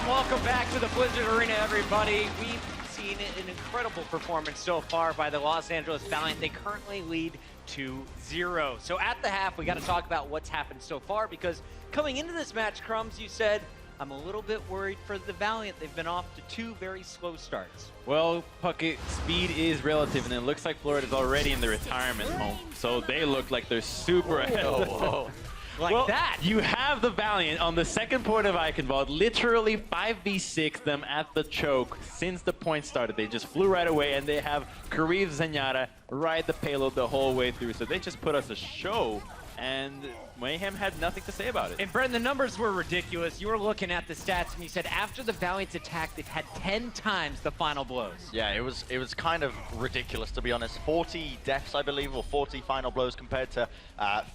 Welcome back to the Blizzard Arena, everybody. We've seen an incredible performance so far by the Los Angeles Valiant. They currently lead 2-0. So at the half, we got to talk about what's happened so far, because coming into this match, Crumbs, you said, I'm a little bit worried for the Valiant. They've been off to 2 very slow starts. Well, Puckett, speed is relative, and it looks like Florida's already in the retirement home. So they look like they're super ahead of the time. Like that. You have the Valiant on the second point of Eichenwalde, literally 5v6 them at the choke since the point started. They just flew right away, and they have Kariv Zenyatta ride the payload the whole way through. So they just put us a show, and Mayhem had nothing to say about it. And Brendan, the numbers were ridiculous. You were looking at the stats, and you said after the Valiant's attack, they've had 10 times the final blows. Yeah, it was kind of ridiculous, to be honest. 40 deaths, I believe, or 40 final blows compared to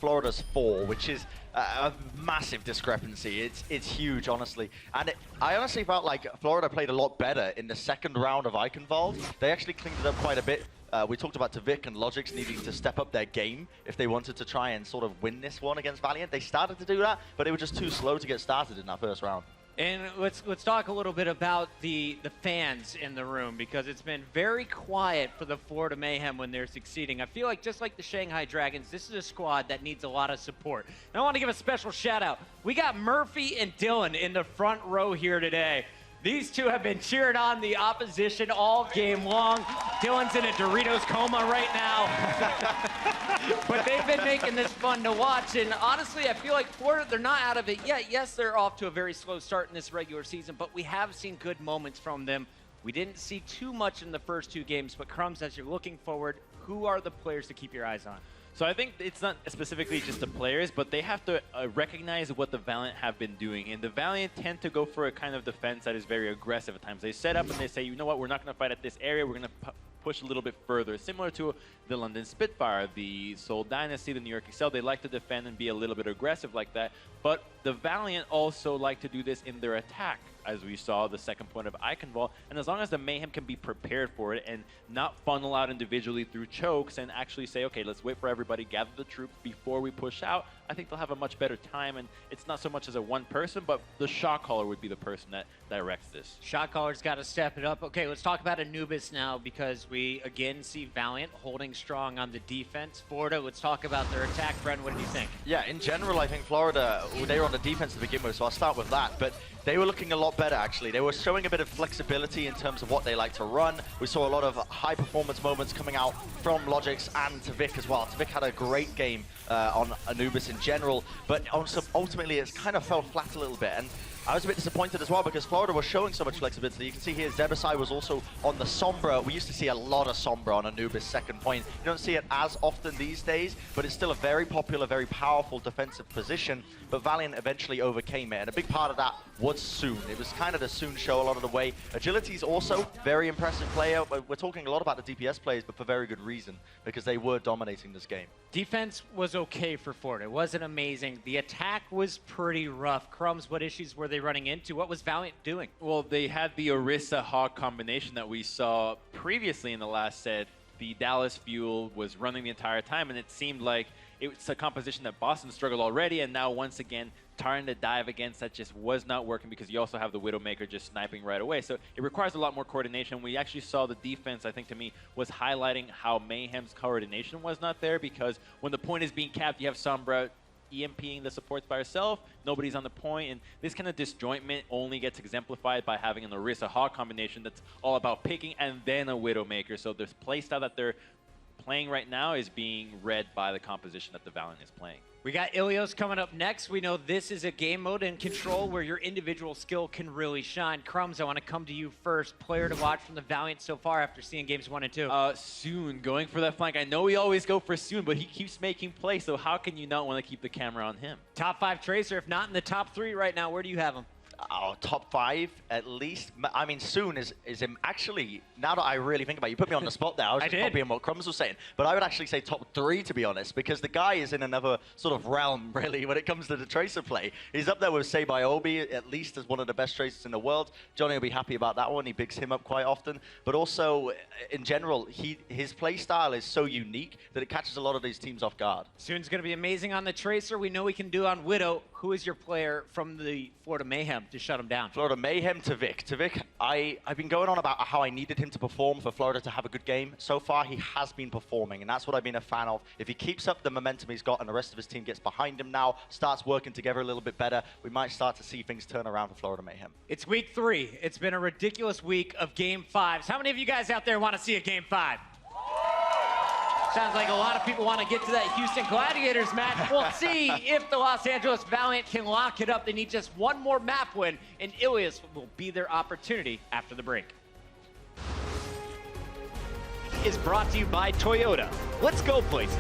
Florida's 4, which is a massive discrepancy. It's huge, honestly. And I honestly felt like Florida played a lot better in the second round of Eichenwalde. They actually cleaned it up quite a bit. We talked about Tavik and Logix needing to step up their game if they wanted to try and sort of win this one against Valiant. They started to do that, but it was just too slow to get started in that first round. And let's talk a little bit about the fans in the room, because it's been very quiet for the Florida Mayhem when they're succeeding. I feel like just like the Shanghai Dragons, this is a squad that needs a lot of support. And I want to give a special shout out. We got Murphy and Dylan in the front row here today. These two have been cheering on the opposition all game long. Dylan's in a Doritos coma right now. But they've been making this fun to watch. And honestly, I feel like Florida, they're not out of it yet. Yes, they're off to a very slow start in this regular season, but we have seen good moments from them. We didn't see too much in the first 2 games, but Crumbs, as you're looking forward, who are the players to keep your eyes on? So I think it's not specifically just the players, but they have to recognize what the Valiant have been doing. And the Valiant tend to go for a kind of defense that is very aggressive at times. They set up and they say, you know what, we're not going to fight at this area. We're going to push a little bit further. Similar to the London Spitfire, the Seoul Dynasty, the New York Excel. They like to defend and be a little bit aggressive like that. But the Valiant also like to do this in their attack, as we saw the second point of Eichenwalde. And as long as the Mayhem can be prepared for it and not funnel out individually through chokes and actually say, okay, let's wait for everybody, gather the troops before we push out, I think they'll have a much better time. And it's not so much as a one person, but the shot caller would be the person that directs this. Shot caller's got to step it up. Okay, let's talk about Anubis now, because we again see Valiant holding strong on the defense. Florida, let's talk about their attack. Bren, what do you think? Yeah, in general, I think Florida, they were on the defense to begin with, so I'll start with that. But they were looking a lot better, actually. They were showing a bit of flexibility in terms of what they like to run. We saw a lot of high-performance moments coming out from Logix and Tvik as well. Tvik had a great game on Anubis in general, but also ultimately it's kind of fell flat a little bit. And I was a bit disappointed as well because Florida was showing so much flexibility. You can see here Zebasai was also on the Sombra. We used to see a lot of Sombra on Anubis' second point. You don't see it as often these days, but it's still a very popular, very powerful defensive position. But Valiant eventually overcame it, and a big part of that was Soon. It was kind of the Soon show a lot of the way. Agility's also very impressive player. We're talking a lot about the DPS players, but for very good reason, because they were dominating this game. Defense was okay for Florida. It wasn't amazing. The attack was pretty rough. Crumbs, what issues were they running into? What was Valiant doing? Well, they had the Orisa-Hog combination that we saw previously in the last set. The Dallas Fuel was running the entire time, and it seemed like it's a composition that Boston struggled already, and now once again, trying to dive against that just was not working because you also have the Widowmaker just sniping right away. So it requires a lot more coordination. We actually saw the defense, I think, to me, was highlighting how Mayhem's coordination was not there, because when the point is being capped, you have Sombra EMPing the supports by herself, nobody's on the point, and this kind of disjointment only gets exemplified by having an Orisa-Hog combination that's all about picking and then a Widowmaker. So this playstyle that they're playing right now is being read by the composition that the Valiant is playing. We got Ilios coming up next. We know this is a game mode in Control where your individual skill can really shine. Crumbs, I want to come to you first. Player to watch from the Valiant so far after seeing games 1 and 2. Soon, going for that flank. I know we always go for Soon, but he keeps making plays, so how can you not want to keep the camera on him? Top 5 Tracer, if not in the top 3 right now, where do you have him? Oh, top 5 at least. I mean, Soon is him. Actually, now that I really think about it, you put me on the spot there. I was just copying what Crumbs was saying. But I would actually say top 3, to be honest, because the guy is in another sort of realm, really, when it comes to the Tracer play. He's up there with Sabayobi, at least as one of the best Tracers in the world. Johnny will be happy about that one. He bigs him up quite often. But also, in general, his play style is so unique that it catches a lot of these teams off guard. Soon's going to be amazing on the Tracer. We know he can do on Widow. Who is your player from the Florida Mayhem to shut him down? Florida Mayhem to Vic. To Vic, I've been going on about how I needed him to perform for Florida to have a good game. So far, he has been performing, and that's what I've been a fan of. If he keeps up the momentum he's got and the rest of his team gets behind him now, starts working together a little bit better, we might start to see things turn around for Florida Mayhem. It's week 3. It's been a ridiculous week of Game 5s. How many of you guys out there want to see a Game 5? Sounds like a lot of people want to get to that Houston Gladiators match. We'll see if the Los Angeles Valiant can lock it up. They need just one more map win, and Ilios will be their opportunity after the break. Is brought to you by Toyota. Let's go places.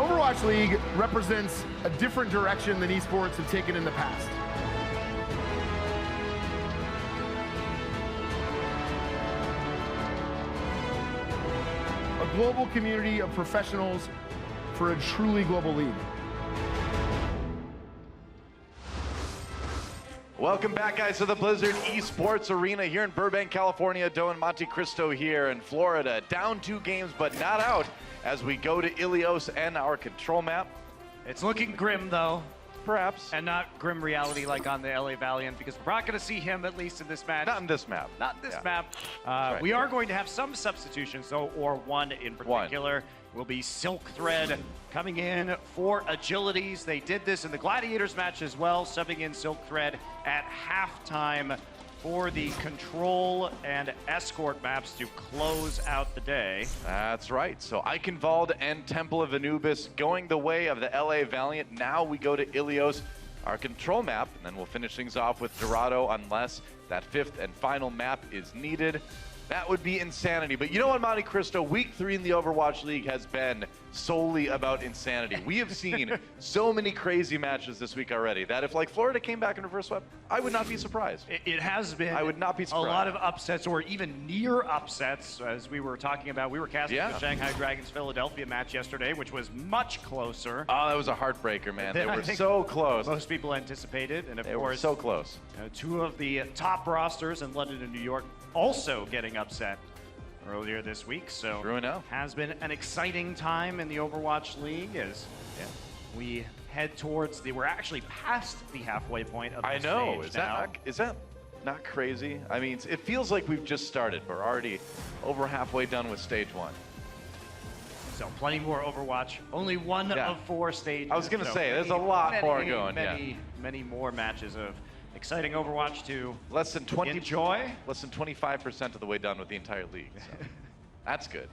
Overwatch League represents a different direction than esports have taken in the past. A global community of professionals for a truly global league. Welcome back, guys, to the Blizzard Esports Arena here in Burbank, California. Doe and Monte Cristo here in Florida. Down 2 games, but not out as we go to Ilios and our control map. It's looking grim, though. Perhaps. And not grim reality like on the LA Valiant, because we're not going to see him, at least in this match. Not in this map. Not in this map. Right. We are going to have some substitutions, though, or one in particular. Will be Silk Thread coming in for Agilities. They did this in the Gladiators match as well, subbing in Silk Thread at halftime for the Control and Escort maps to close out the day. That's right. So Eichenwalde and Temple of Anubis going the way of the LA Valiant. Now we go to Ilios, our control map, and then we'll finish things off with Dorado unless that 5th and final map is needed. That would be insanity. But you know what, Monte Cristo? Week 3 in the Overwatch League has been solely about insanity. We have seen so many crazy matches this week already that if, like, Florida came back in reverse sweep, I would not be surprised. It has been. I would not be surprised. A lot of upsets, or even near upsets, as we were talking about. We were casting the Shanghai Dragons Philadelphia match yesterday, which was much closer. Oh, that was a heartbreaker, man. They I were think so close. Most people anticipated, and of They course, were so close. 2 of the top rosters in London and New York also getting upset earlier this week. So True enough. Has been an exciting time in the Overwatch League as we head towards we're actually past the halfway point of the stage Is that not crazy? I mean, it feels like we've just started. We're already over halfway done with stage 1. So plenty more Overwatch. Only one of 4 stages. I was going to say, there's a lot more going. Many more matches of exciting Overwatch to less than 20 enjoy. Less than 25% of the way done with the entire league. So that's good.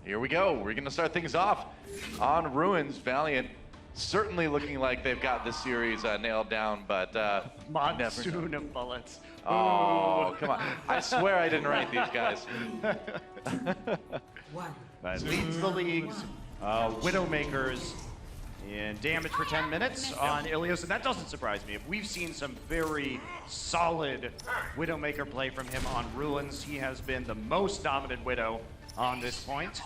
Here we go. We're going to start things off on Ruins. Valiant certainly looking like they've got this series nailed down, but monsoon of bullets. Oh, come on. I swear I didn't write these guys. But leads the league's Widowmakers in damage for 10 minutes on Ilios, and that doesn't surprise me. We've seen some very solid Widowmaker play from him on Ruins. He has been the most dominant Widow on this point.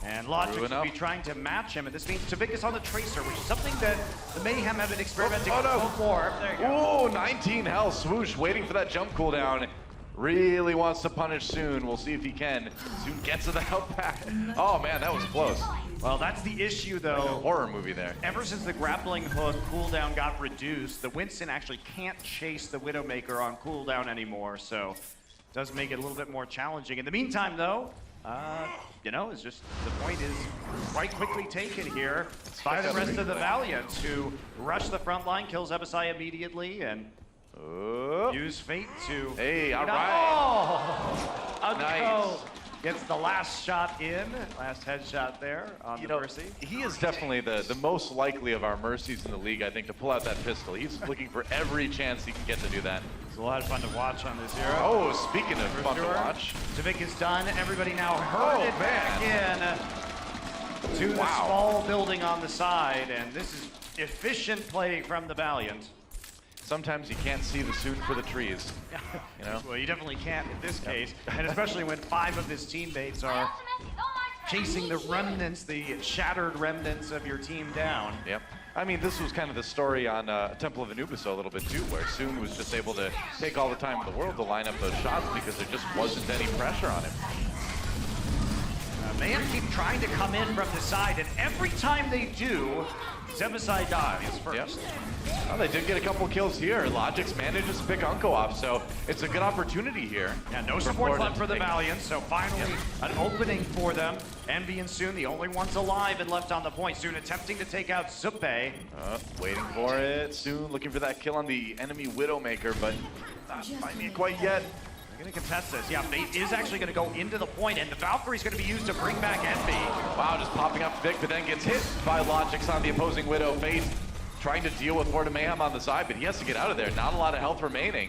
And Logic will be trying to match him, and this means Tavik on the Tracer, which is something that the Mayhem have been experimenting with before. There you go. Oh, 19 health. Swoosh waiting for that jump cooldown. Really wants to punish Soon. We'll see if he can. Soon gets to the health pack. Oh man, that was close. Well, that's the issue, though. Like a horror movie there. Ever since the grappling hook cooldown got reduced, the Winston actually can't chase the Widowmaker on cooldown anymore, so it does make it a little bit more challenging. In the meantime, though, it's just the point is quite quickly taken here by the rest of the Valiants, who rush the front line, kills Ebisai immediately, and use Fate to... Hey, all right. Oh! Nice. Gets the last shot in, last headshot there on the Mercy. He is definitely the most likely of our Mercies in the league, I think, to pull out that pistol. He's looking for every chance he can get to do that. It's a lot of fun to watch on this hero. Oh, speaking of fun to watch. Tavik is done. Everybody now herded back in to the small building on the side, and this is efficient play from the Valiant. Sometimes you can't see the Soon for the trees. You know? Well, you definitely can't in this case, and especially when 5 of his teammates are chasing the remnants, the shattered remnants of your team down. Yep. I mean, this was kind of the story on Temple of Anubis a little bit too, where Soon was just able to take all the time in the world to line up those shots because there just wasn't any pressure on him. Mayhem keep trying to come in from the side, and every time they do, Zebasai dies first. Yep. Well, they did get a couple kills here. Logix manages to pick Unko off, so it's a good opportunity here. Yeah, no support left for the Valiant, so finally an opening for them. Envy and Soon, the only ones alive and left on the point. Soon attempting to take out Zupe. Waiting for it. Soon looking for that kill on the enemy Widowmaker, but not finding it quite yet. They're going to contest this. Yeah, Fate is actually going to go into the point, and the Valkyrie's going to be used to bring back Envy. Wow, just popping up Vic, but then gets hit by Logix on the opposing Widow. Fate trying to deal with Florida Mayhem on the side, but he has to get out of there. Not a lot of health remaining.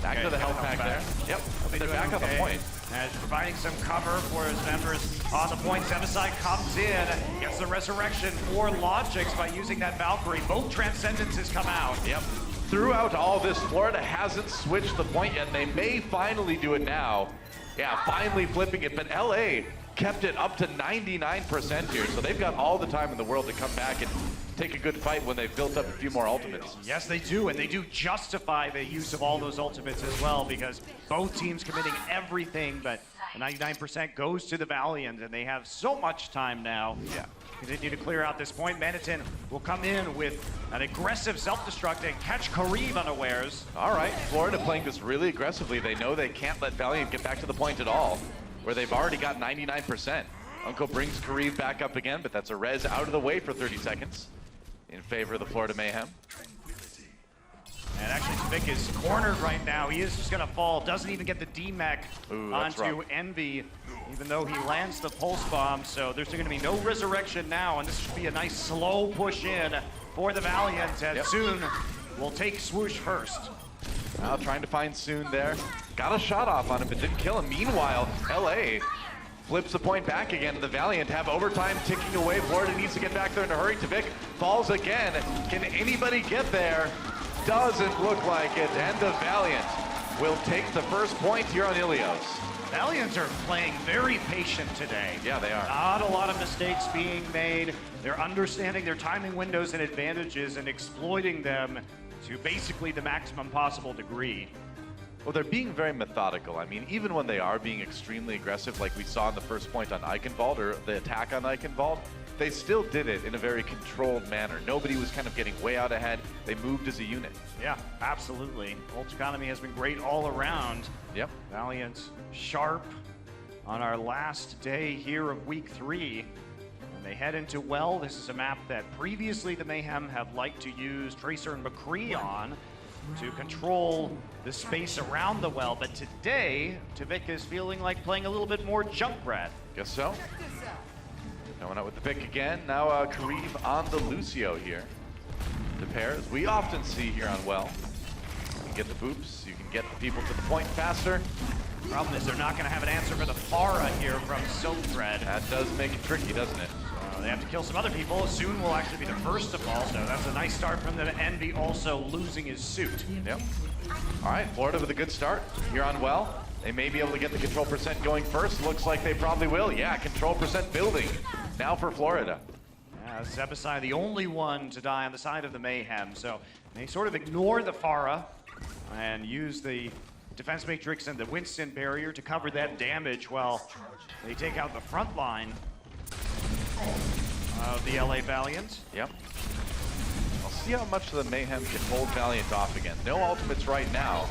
Back to the health pack there. Yep, they're back on the point. As providing some cover for his members on the point. Zebasai comes in, gets the resurrection for Logix by using that Valkyrie. Both Transcendences come out. Yep. Throughout all this, Florida hasn't switched the point yet. They may finally do it now. Yeah, finally flipping it, but LA kept it up to 99% here, so they've got all the time in the world to come back and take a good fight when they've built up a few more ultimates. Yes, they do, and they do justify the use of all those ultimates as well, because both teams committing everything, but the 99% goes to the Valiant, and they have so much time now. Yeah. Continue to clear out this point. Manitin will come in with an aggressive self-destruct and catch Kareev unawares. All right, Florida playing this really aggressively. They know they can't let Valiant get back to the point at all, where they've already got 99%. Uncle brings Kareev back up again, but that's a res out of the way for 30 seconds in favor of the Florida Mayhem. And actually, Tvik is cornered right now. He is just going to fall. Doesn't even get the D-Mech onto Envy, even though he lands the Pulse Bomb. So there's going to be no resurrection now, and this should be a nice slow push in for the Valiant, as Soon will take Swoosh first. Now trying to find Soon there. Got a shot off on him, but didn't kill him. Meanwhile, LA flips the point back again. The Valiant have overtime ticking away. Florida needs to get back there in a hurry. Tvik falls again. Can anybody get there? Doesn't look like it. And the Valiant will take the first point here on Ilios. Valiants are playing very patient today. Yeah, they are. Not a lot of mistakes being made. They're understanding their timing windows and advantages and exploiting them to basically the maximum possible degree. Well, they're being very methodical. I mean, even when they are being extremely aggressive, like we saw in the first point on Eichenwalde, or the attack on Eichenwalde, they still did it in a very controlled manner. Nobody was kind of getting way out ahead. They moved as a unit. Yeah, absolutely. Ult economy has been great all around. Yep. Valiant sharp on our last day here of week 3. And they head into Well. This is a map that previously the Mayhem have liked to use Tracer and McCree on to control the space around the Well. But today, Tvik is feeling like playing a little bit more Junkrat. Guess so. Going out with the pick again. Now Kareev on the Lucio here. The pairs we often see here on Well. You can get the boops, you can get the people to the point faster. Problem is they're not going to have an answer for the Pharah here from Silk Thread. That does make it tricky, doesn't it? They have to kill some other people. Soon will actually be the first to fall, so that's a nice start from them. Envy also losing his suit. Yep. All right, Florida with a good start here on Well. They may be able to get the control percent going first. Looks like they probably will. Yeah, control percent building now for Florida. Yeah, Zebasai, the only one to die on the side of the Mayhem, so they sort of ignore the Pharah and use the defense matrix and the Winston barrier to cover that damage while they take out the front line of the LA Valiant. Yep. I'll see how much the Mayhem can hold Valiant off again. No ultimates right now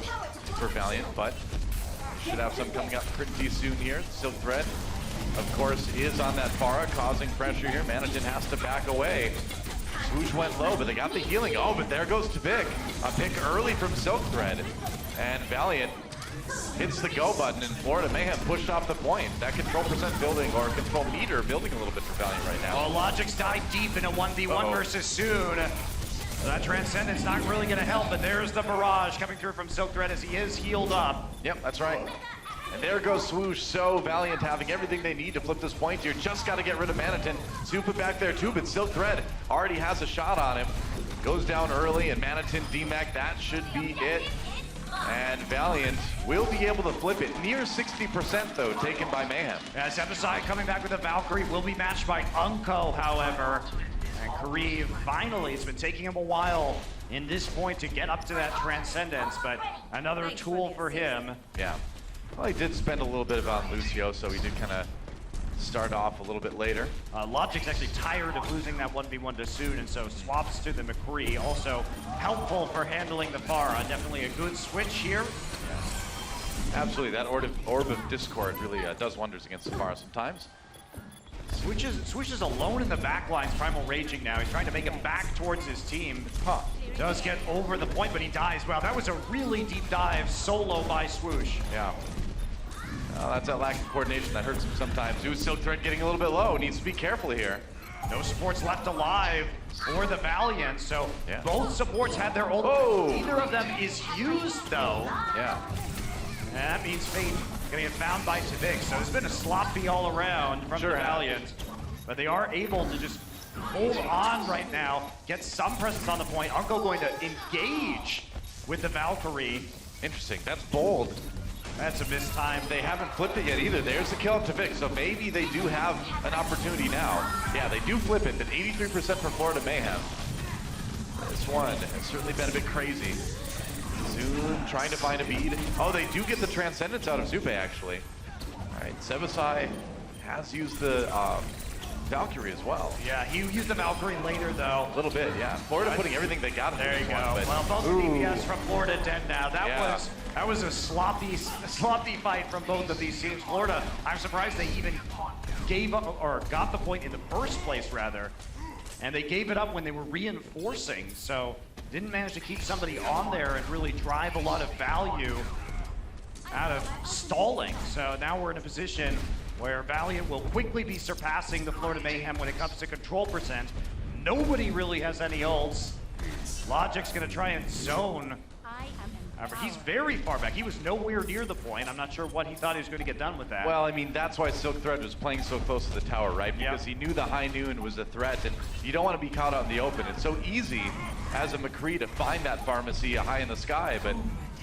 for Valiant, but should have some coming up pretty soon here. Silk Thread, of course, is on that Pharah, causing pressure here. Manitin has to back away. Swoosh went low, but they got the healing. Oh, but there goes Tvik. A pick early from Silk Thread. And Valiant hits the go button, and Florida Mayhem pushed off the point. That control percent building, or control meter building a little bit for Valiant right now. Well, Logix died deep in a 1v1 versus Soon. So that Transcendence not really going to help, but there's the barrage coming through from Silk Thread as he is healed up. Yep, that's right. And there goes Swoosh. So Valiant having everything they need to flip this point here. Just got to get rid of Manitin. Super back there too, but Silk Thread already has a shot on him. Goes down early, and Manitin D-Mac, that should be it. And Valiant will be able to flip it. Near 60% though, taken by Mayhem. As Zebasai coming back with a Valkyrie will be matched by Unko, however. And Kareev, finally, it's been taking him a while in this point to get up to that Transcendence, but another tool for him. Yeah. Well, he did spend a little bit on Lucio, so he did kind of start off a little bit later. Logic's actually tired of losing that 1v1 to Soon, and so swaps to the McCree. Also helpful for handling the Pharah. Definitely a good switch here. Absolutely, that Orb of Discord really does wonders against the Pharah sometimes. Swoosh is alone in the back lines, Primal Raging now. He's trying to make him back towards his team. Does get over the point, but he dies. Wow, that was a really deep dive solo by Swoosh. Yeah. That's that lack of coordination that hurts him sometimes. Silk Thread getting a little bit low. Needs to be careful here. No supports left alive for the Valiant, so both supports had their ult. Neither of them is used, though. Yeah. And that means Fate gonna get found by Tavik, so it's been a sloppy all around from the Valiant. But they are able to just hold on right now, get some presence on the point. Uncle going to engage with the Valkyrie. Interesting, that's bold. That's a missed time. They haven't flipped it yet either. There's the kill on Tavik, so maybe they do have an opportunity now. Yeah, they do flip it, but 83% for Florida Mayhem. This one has certainly been a bit crazy. Soon trying to find a bead. Oh, they do get the Transcendence out of Zupe, actually. All right, Sebasai has used the Valkyrie as well. Yeah, he used the Valkyrie later, though. A little bit, yeah. Florida putting everything they got in there. You go. One, well, both DPS from Florida dead now. That was a sloppy fight from both of these teams. Florida, I'm surprised they even gave up or got the point in the first place, rather. And they gave it up when they were reinforcing, so didn't manage to keep somebody on there and really drive a lot of value out of stalling. So now we're in a position where Valiant will quickly be surpassing the Florida Mayhem when it comes to control percent. Nobody really has any ults. Logic's gonna try and zone. However, he's very far back. He was nowhere near the point. I'm not sure what he thought he was going to get done with that. Well, I mean, that's why Silk Thread was playing so close to the tower, right? Because he knew the high noon was a threat, and you don't want to be caught out in the open. It's so easy as a McCree to find that pharmacy high in the sky, but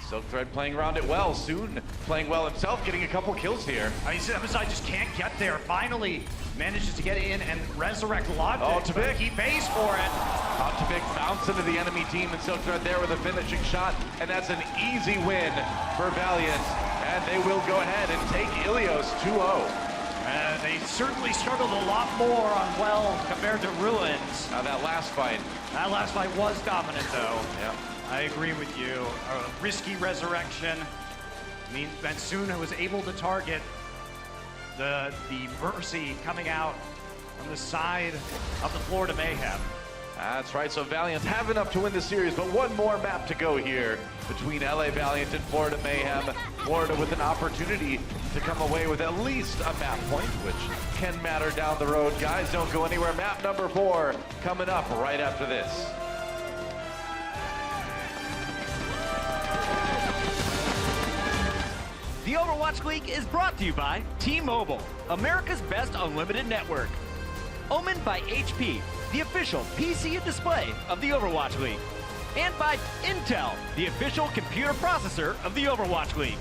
Silk Thread playing around it well. Soon playing well himself, getting a couple kills here. I mean, Sebasai just can't get there. Finally manages to get in and resurrect Logic. Oh, Tavik. He pays for it. Tavik bounce into the enemy team, and Silk Thread there with a finishing shot, and that's an easy win for Valiant. And they will go ahead and take Ilios 2-0. They certainly struggled a lot more on well compared to Ruins. That last fight. That last fight was dominant, though. Yeah. I agree with you. A risky resurrection means Bensoon was able to target the Mercy coming out from the side of the Florida Mayhem. That's right, so Valiant have enough to win the series, but one more map to go here between LA Valiant and Florida Mayhem. Florida with an opportunity to come away with at least a map point, which can matter down the road. Guys, don't go anywhere. Map number 4 coming up right after this. The Overwatch League is brought to you by T-Mobile, America's best unlimited network. Omened by HP, the official PC and display of the Overwatch League. And by Intel, the official computer processor of the Overwatch League.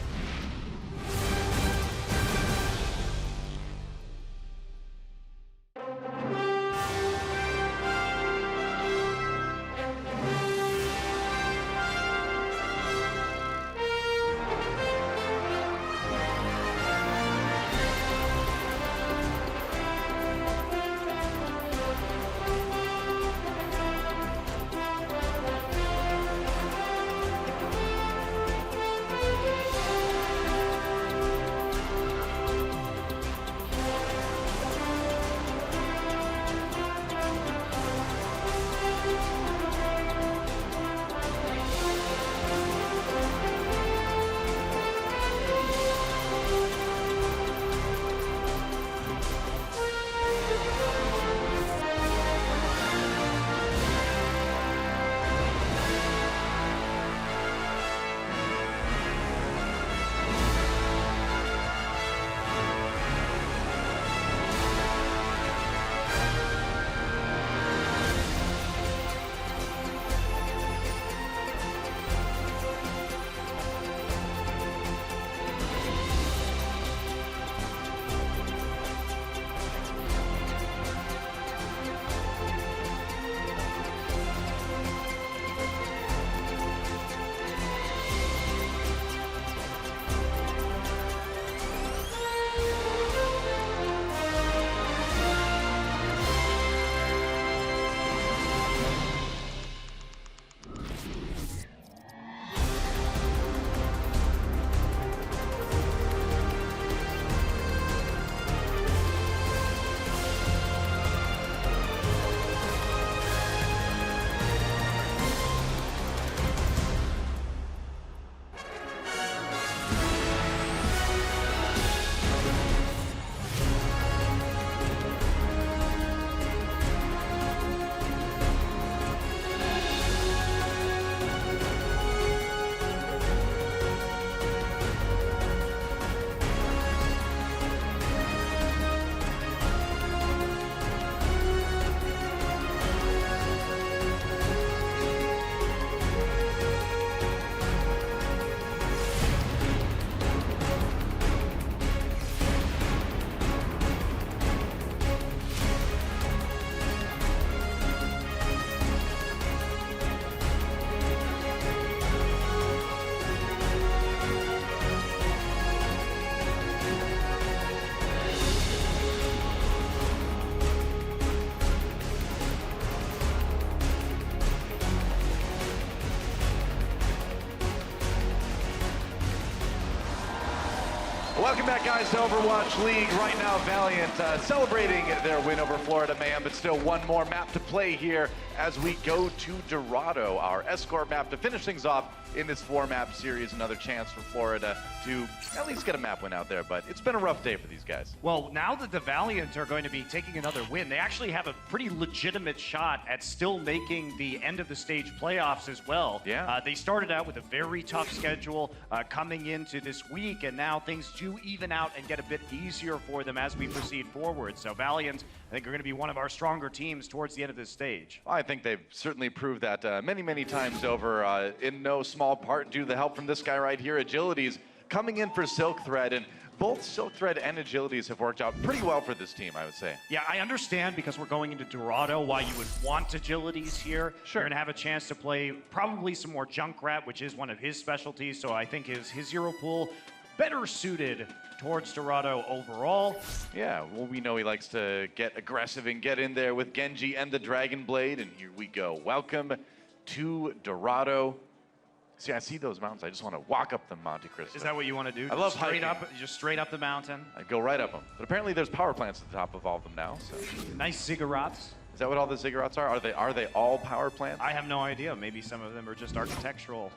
Welcome back, guys, to Overwatch League. Right now, Valiant celebrating their win over Florida Mayhem, but still one more map to play here as we go to Dorado, our escort map, to finish things off in this 4-map series. Another chance for Florida to at least get a map win out there, but it's been a rough day for these guys. Well, now that the Valiant are going to be taking another win, they actually have a pretty legitimate shot at still making the end of the stage playoffs as well. Yeah. They started out with a very tough schedule coming into this week, and now things do even out and get a bit easier for them as we proceed forward. So Valiant, I think, are going to be one of our stronger teams towards the end of this stage. I think they've certainly proved that many, many times over, in no small part due to the help from this guy right here, Agilities, coming in for Silk Thread, and both Silk Thread and Agilities have worked out pretty well for this team, I would say. Yeah, I understand, because we're going into Dorado, why you would want Agilities here. Sure. You're going to have a chance to play probably some more Junkrat, which is one of his specialties, so I think his hero pool better suited towards Dorado overall. Yeah, well, we know he likes to get aggressive and get in there with Genji and the Dragon Blade, and here we go. Welcome to Dorado. See, I see those mountains. I just want to walk up them, Monte Cristo. Is that what you want to do? I love straight hiking. up, just straight up the mountain. I go right up them. But apparently there's power plants at the top of all of them now. So. Nice ziggurats. Is that what all the ziggurats are? Are they all power plants? I have no idea. Maybe some of them are just architectural.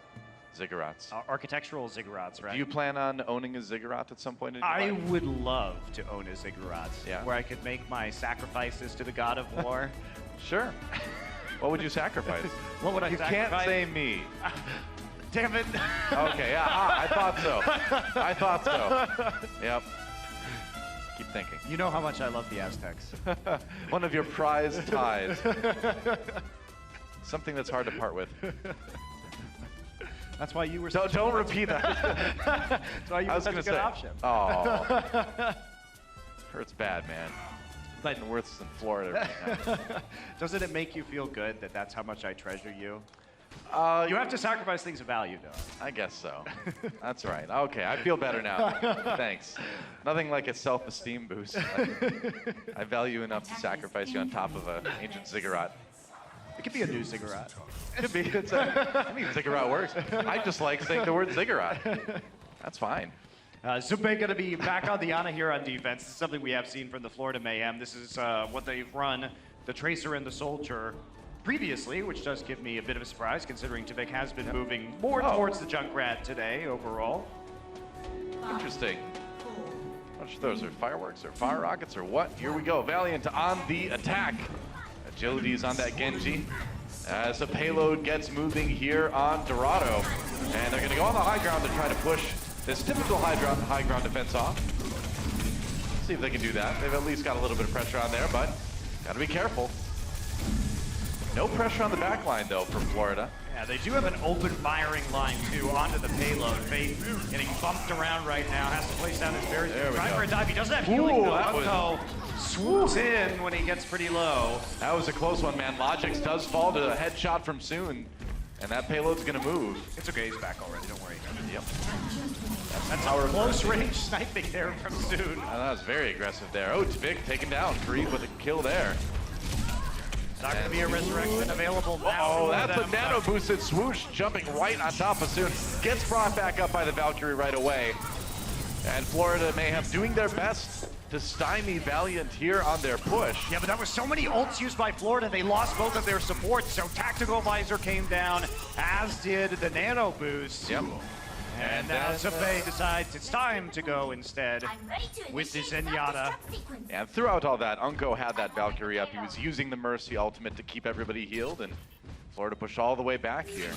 Ziggurats. Architectural ziggurats, right? Do you plan on owning a ziggurat at some point in your I life? would love to own a ziggurat, Yeah. where I could make my sacrifices to the god of war. Sure. What would you sacrifice? What would I You sacrifice? can't say me. Damn it. Okay, yeah, I thought so. I thought so. Yep. Keep thinking. You know how much I love the Aztecs. One of your prized ties. Something that's hard to part with. That's why you were. Don't repeat that. That's why you were such a good option. Oh. Hurts bad, man. But Even worse than Florida right now. doesn't it make you feel good that that's how much I treasure you? You have to sacrifice things of value, though. I guess so. That's right. Okay, I feel better now. Thanks. Nothing like a self-esteem boost. I value enough to sacrifice you on top of an ancient ziggurat. It could be a new ziggurat. Could be. I mean, ziggurat works. I just like saying the word ziggurat. That's fine. Zubay going to be back on the Ana here on defense. This is something we have seen from the Florida Mayhem. This is what they've run, the Tracer and the Soldier, previously, which does give me a bit of a surprise, considering Tibik has been moving more towards the Junkrat today overall. Interesting. I'm not sure those are fireworks or fire rockets or what. Here we go. Valiant on the attack. Agilities on that Genji as the payload gets moving here on Dorado. And they're going to go on the high ground to try to push this typical high ground defense off. See if they can do that. They've at least got a little bit of pressure on there, but got to be careful. No pressure on the back line, though, from Florida. Yeah, they do have an open firing line, too, onto the payload. Faith getting bumped around right now, has to place down his berries. Trying for a dive. He doesn't have healing, though. Unco swoops in when he gets pretty low. That was a close one, man. Logix does fall to a headshot from Soon, and that payload's going to move. It's okay, he's back already, don't worry. Yep. That's our close range sniping there from Soon. That was very aggressive there. Oh, Tibik taken down. Creed with a kill there. Not going to be a resurrection available now. Oh, that's a nano boosted swoosh jumping right on top of Soon. Gets brought back up by the Valkyrie right away. And Florida Mayhem doing their best to stymie Valiant here on their push. Yeah, but that was so many ults used by Florida, they lost both of their supports. So Tactical Visor came down, as did the nano boost. Yep. And now Zubay decides it's time to go instead with the Zenyatta. And throughout all that, Unco had that Valkyrie up. He was using the Mercy ultimate to keep everybody healed, and Florida pushed all the way back here.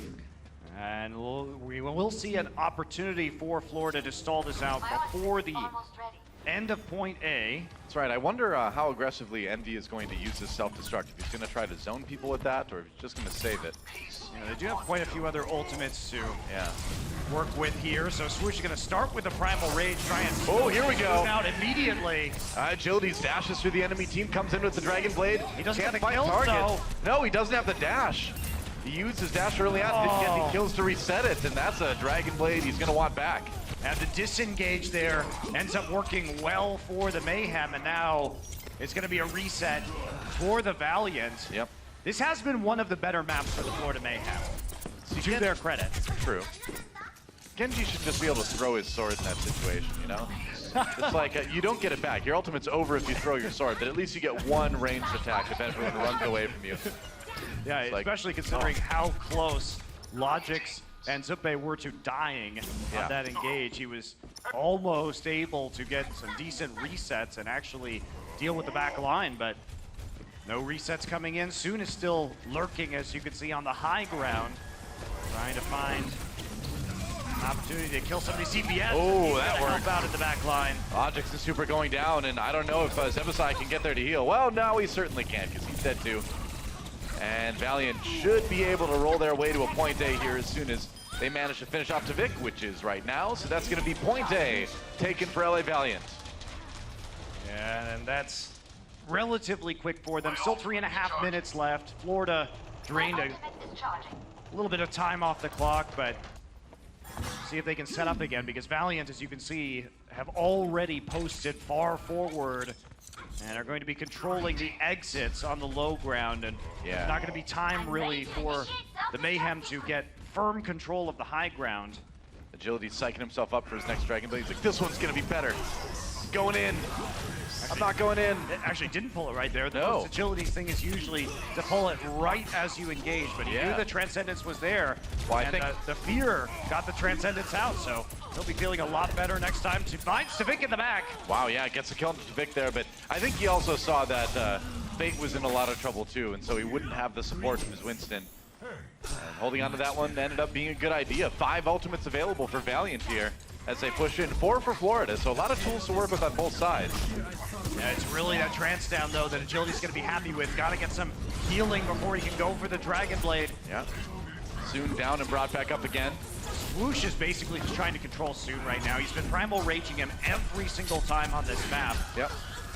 And we will see an opportunity for Florida to stall this out before the end of point A. That's right. I wonder how aggressively Envy is going to use his self-destruct. If he's going to try to zone people with that, or if he's just going to save it. Yeah, they do have quite a few other ultimates to work with here. So Swoosh is going to start with the Primal Rage, try and here we go. out immediately. Agilities dashes through the enemy team, comes in with the Dragon Blade. He doesn't Can't have the find kills, target. though. No, he doesn't have the dash. He used his dash early on, didn't get any kills to reset it, and that's a Dragon Blade he's going to want back. And the disengage there ends up working well for the Mayhem, and now it's going to be a reset for the Valiant. Yep. This has been one of the better maps for the Florida Mayhem, to their credit. True. Genji should just be able to throw his sword in that situation, you know? It's like, you don't get it back. Your ultimate's over if you throw your sword, but at least you get one ranged attack if everyone runs away from you. Yeah, It's especially considering how close Logix and Zupe were to dying on that engage. He was almost able to get some decent resets and actually deal with the back line, but no resets coming in. Soon is still lurking, as you can see, on the high ground, trying to find an opportunity to kill somebody. CPS. Oh, that worked. Out in the back line. Logix and Super going down, and I don't know if Zebasai can get there to heal. Well, now he certainly can, because he's dead too. And Valiant should be able to roll their way to a point A here as soon as they manage to finish off Tavik, which is right now. So that's going to be point A taken for LA Valiant. Yeah, and that's relatively quick for them. Still 3.5 minutes left. Florida drained a little bit of time off the clock, but see if they can set up again, because Valiant, as you can see, have already posted far forward and are going to be controlling the exits on the low ground, and it's not going to be time really for the Mayhem to get firm control of the high ground. Agility's psyching himself up for his next Dragon Blade. He's like, this one's going to be better. Going in. I'm not going in. It actually didn't pull it right there. The No. most agility thing is usually to pull it right as you engage, but he knew the Transcendence was there, and the fear got the Transcendence out, so he'll be feeling a lot better next time. To find Tavik in the back. Wow, yeah, gets a kill on Tavik there, but I think he also saw that Fate was in a lot of trouble too, and so he wouldn't have the support from his Winston. And holding on to that one ended up being a good idea. 5 ultimates available for Valiant here as they push in. 4 for Florida, so a lot of tools to work with on both sides. Yeah, it's really that trance down, though, that Agility's going to be happy with. Got to get some healing before he can go for the Dragon Blade. Yeah. Soon down and brought back up again. Swoosh is basically just trying to control Soon right now. He's been Primal Raging him every single time on this map. Yep.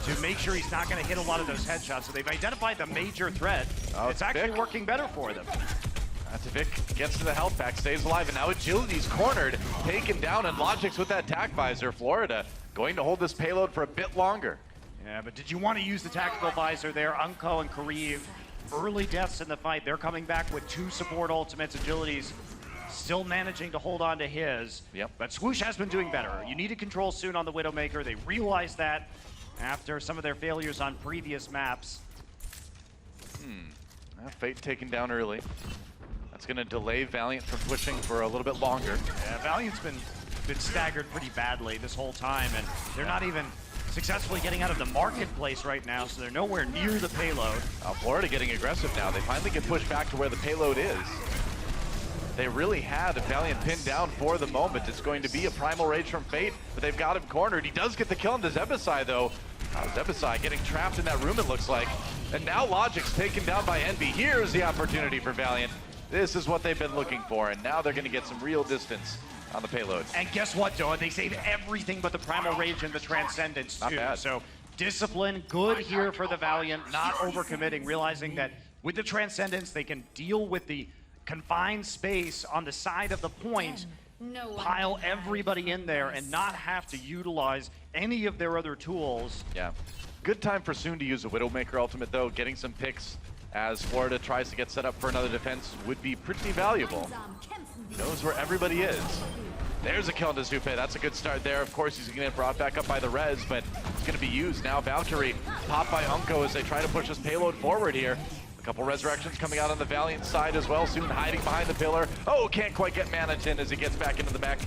To make sure he's not going to hit a lot of those headshots. So they've identified the major threat. Oh, it's actually working better for them. Tavik gets to the health pack, stays alive, and now Agility's cornered, taken down, and Logix with that tac visor. Florida going to hold this payload for a bit longer. Yeah, but did you want to use the tactical visor there? Unko and Kareev, early deaths in the fight. They're coming back with 2 support ultimates. Agility's still managing to hold on to his. Yep. But Swoosh has been doing better. You need to control Soon on the Widowmaker. They realized that after some of their failures on previous maps. Fate taken down early. That's going to delay Valiant from pushing for a little bit longer. Yeah, Valiant's been staggered pretty badly this whole time, and they're not even successfully getting out of the marketplace right now, so they're nowhere near the payload. Florida getting aggressive now. They finally get pushed back to where the payload is. They really had Valiant pinned down for the moment. It's going to be a Primal Rage from Fate, but they've got him cornered. He does get the kill into Zebasai, though. Zebasai getting trapped in that room, it looks like. And now Logic's taken down by Envy. Here's the opportunity for Valiant. This is what they've been looking for, and now they're going to get some real distance on the payload. And guess what, Doa? They save everything but the Primal Rage and the Transcendence, Not too. bad. So discipline, good here for the Valiant, not overcommitting, realizing that with the Transcendence, they can deal with the confined space on the side of the point, pile everybody in there, and not have to utilize any of their other tools. Yeah. Good time for Soon to use a Widowmaker ultimate, though. Getting some picks as Florida tries to get set up for another defense would be pretty valuable. Knows where everybody is. There's a kill into Zupe. That's a good start there. Of course, he's going to get brought back up by the res, but it's going to be used now. Valkyrie popped by Unko as they try to push this payload forward here. A couple resurrections coming out on the Valiant side as well. Soon hiding behind the pillar. Oh, can't quite get Manitin as he gets back into the mech.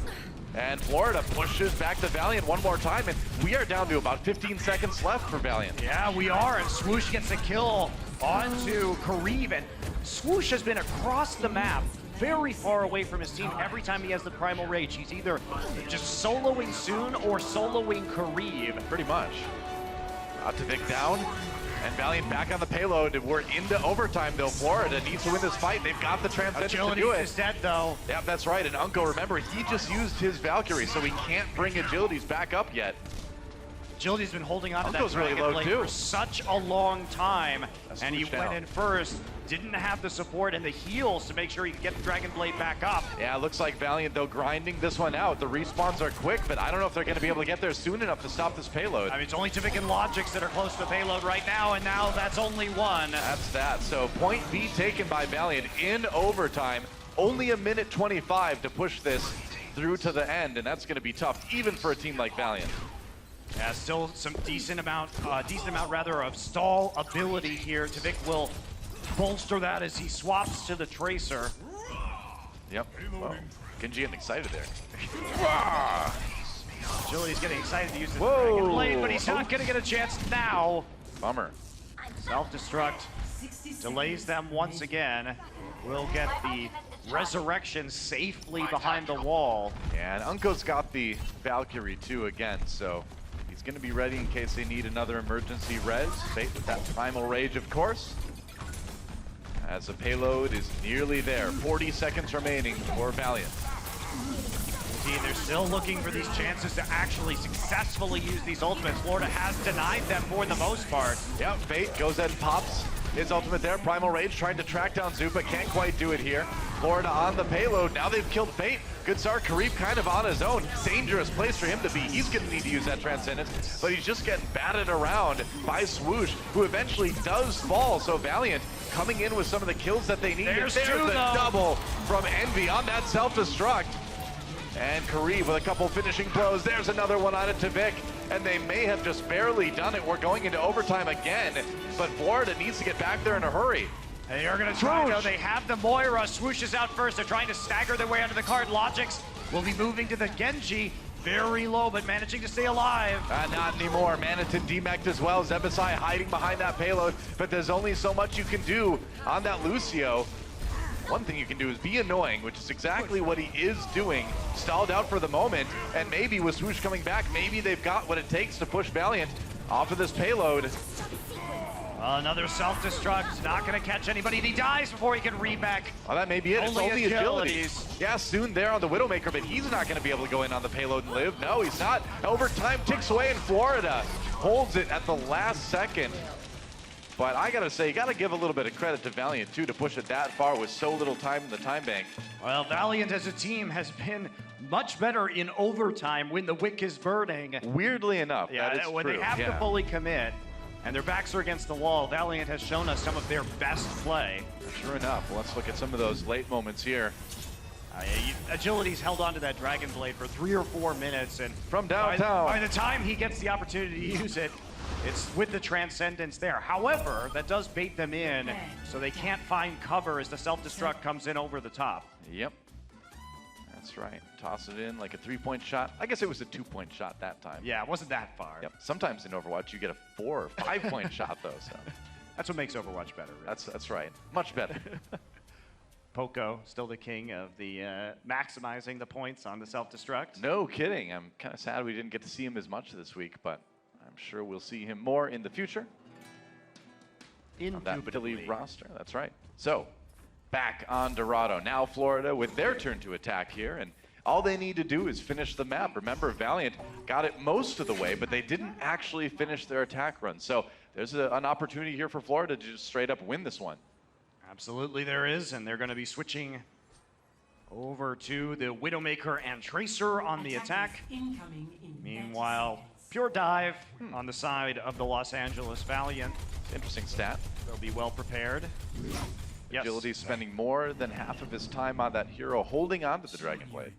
And Florida pushes back the Valiant one more time, and we are down to about 15 seconds left for Valiant. Yeah, we are, and Swoosh gets a kill onto Kareev, and Swoosh has been across the map, very far away from his team every time he has the Primal Rage. He's either just soloing Soon or soloing Kareev. Pretty much. Tavik down, and Valiant back on the payload. We're into overtime, though. Florida needs to win this fight. They've got the Transcendence to do it. Is dead, though. Yeah, that's right. And Unko, remember, he just used his Valkyrie, so he can't bring Agility's back up yet. Agility's been holding on to that Unko's really Dragon low, Blade too. for such a long time, That's and he switched went down. in first, didn't have the support and the heals to make sure he could get the Dragon Blade back up. Yeah, it looks like Valiant, though, grinding this one out. The respawns are quick, but I don't know if they're going to be able to get there soon enough to stop this payload. I mean, it's only Tavik and Logix that are close to the payload right now, and now that's only one. That's that. So point B taken by Valiant in overtime. Only a minute 25 to push this through to the end, and that's going to be tough, even for a team like Valiant. Yeah, still some decent amount rather of stall ability here. Tvik will bolster that as he swaps to the Tracer. Yep. Whoa. Genji getting excited there. Agility's getting excited to use the Dragon Blade, but he's not going to get a chance now. Bummer. Self-destruct delays them once again. We'll get the resurrection safely behind the wall. And Unko's got the Valkyrie too again, so he's going to be ready in case they need another emergency res. Fate with that primal rage, of course. As the payload is nearly there. 40 seconds remaining for Valiant. Indeed, they're still looking for these chances to actually successfully use these ultimates. Florida has denied them for the most part. Yep, Fate goes and pops his ultimate there. Primal Rage trying to track down Zupa, can't quite do it here. Florida on the payload, now they've killed Fate. Good start, Karib kind of on his own. Dangerous place for him to be. He's gonna need to use that Transcendence, but he's just getting batted around by Swoosh, who eventually does fall. So Valiant coming in with some of the kills that they need. There's the two, double from Envy on that self-destruct. And Karib with a couple finishing blows. There's another one on it to Vic. And they may have just barely done it. We're going into overtime again. But Florida needs to get back there in a hurry. They are going to try, though. They have the Moira. Swoosh is out first. They're trying to stagger their way under the card. Logix will be moving to the Genji. Very low, but managing to stay alive. Not anymore. Manatin demeched as well. Zebasai hiding behind that payload. But there's only so much you can do on that Lucio. One thing you can do is be annoying, which is exactly what he is doing. Stalled out for the moment, and maybe with Swoosh coming back, maybe they've got what it takes to push Valiant off of this payload. Another self-destruct, not going to catch anybody, and he dies before he can read-back. Oh, that may be it. It's only agility. Agilities. Yeah, soon there on the Widowmaker, but he's not going to be able to go in on the payload and live. No, he's not. Overtime ticks away, and Florida holds it at the last second. But I gotta say, you gotta give a little bit of credit to Valiant too to push it that far with so little time in the time bank. Well, Valiant as a team has been much better in overtime when the wick is burning. Weirdly enough, yeah, that is when true. they have to fully commit and their backs are against the wall, Valiant has shown us some of their best play. Sure enough, well, let's look at some of those late moments here. Agility's held onto that Dragon Blade for 3 or 4 minutes, and from downtown, by the time he gets the opportunity to use it, it's with the Transcendence there. However, that does bait them in, so they can't find cover as the self-destruct comes in over the top. Yep, that's right. Toss it in like a 3-point shot. I guess it was a 2-point shot that time. Yeah, it wasn't that far. Yep. Sometimes in Overwatch you get a 4 or 5-point shot though. So that's what makes Overwatch better. Really. That's right. Much better. Poco, still the king of the maximizing the points on the self-destruct. No kidding. I'm kind of sad we didn't get to see him as much this week, but I'm sure we'll see him more in the future. On that Philly roster, that's right. So, back on Dorado. Now Florida with their turn to attack here, and all they need to do is finish the map. Remember, Valiant got it most of the way, but they didn't actually finish their attack run. So there's an opportunity here for Florida to just straight up win this one. Absolutely there is, and they're going to be switching over to the Widowmaker and Tracer on the attack. Meanwhile, pure dive on the side of the Los Angeles Valiant. Interesting stat. They'll be well prepared. Yes. Agility spending more than half of his time on that hero holding on to the Dragon Blade.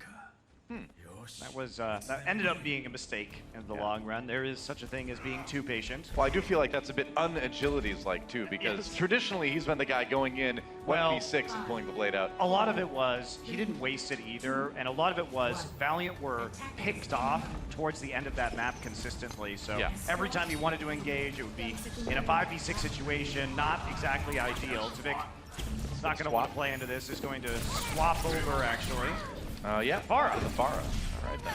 That was that ended up being a mistake in the long run. There is such a thing as being too patient. Well, I do feel like that's a bit un-Agility's like too, because traditionally he's been the guy going in 1v6 and pulling the blade out. A lot of it was he didn't waste it either, and a lot of it was Valiant were picked off towards the end of that map consistently. So every time he wanted to engage, it would be in a 5v6 situation, not exactly ideal. Tvik is not going to want to play into this. Is going to swap over actually. Yeah, Pharah. The Pharah. All right then.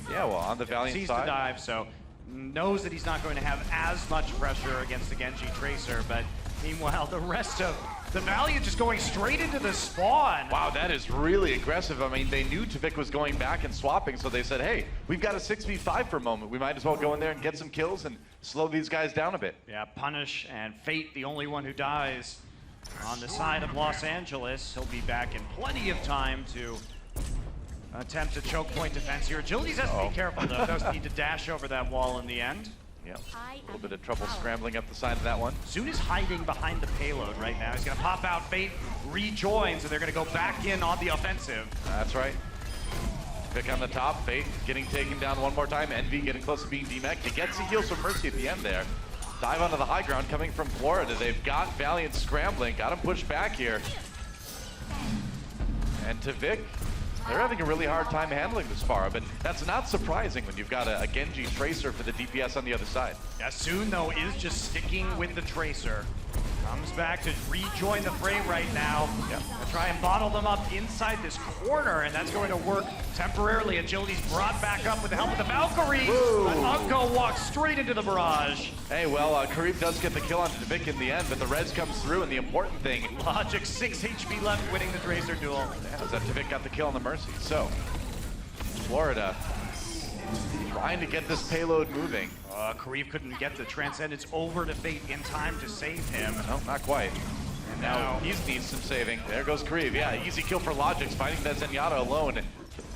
Yeah, well, on the Valiant sees side. the dive, so knows that he's not going to have as much pressure against the Genji Tracer, but meanwhile, the rest of the Valiant just going straight into the spawn. Wow, that is really aggressive. I mean, they knew Tvik was going back and swapping, so they said, hey, we've got a 6v5 for a moment. We might as well go in there and get some kills and slow these guys down a bit. Yeah, Punish and Fate, the only one who dies on the side of Los Angeles. He'll be back in plenty of time to attempt a choke point defense here. Agilities has to be careful though. Does need to dash over that wall in the end. Yep. A little bit of trouble scrambling up the side of that one. Soon is hiding behind the payload right now. He's going to pop out. Fate rejoins, and they're going to go back in on the offensive. That's right. Pick on the top, Fate getting taken down one more time. Envy getting close to being demeched. He gets the heals from Mercy at the end there. Dive onto the high ground coming from Florida. They've got Valiant scrambling, got him pushed back here. And to Vic, they're having a really hard time handling this Pharah, but that's not surprising when you've got a Genji Tracer for the DPS on the other side. Yeah, Soon, though, is just sticking with the Tracer. Comes back to rejoin the fray right now. Yep. To try and bottle them up inside this corner, and that's going to work temporarily. Agility's brought back up with the help of the Valkyrie. But Unko walks straight into the barrage. Hey, well, Kareem does get the kill on Vic in the end, but the res comes through, and the important thing... Logic, 6 HP left, winning the Tracer duel. Yeah, is that Vic got the kill on the Mercy. So, Florida trying to get this payload moving. Kareem couldn't get the Transcendence over to Fate in time to save him. No, not quite. And now he needs some saving. There goes Kareem. Yeah, easy kill for Logix, finding that Zenyatta alone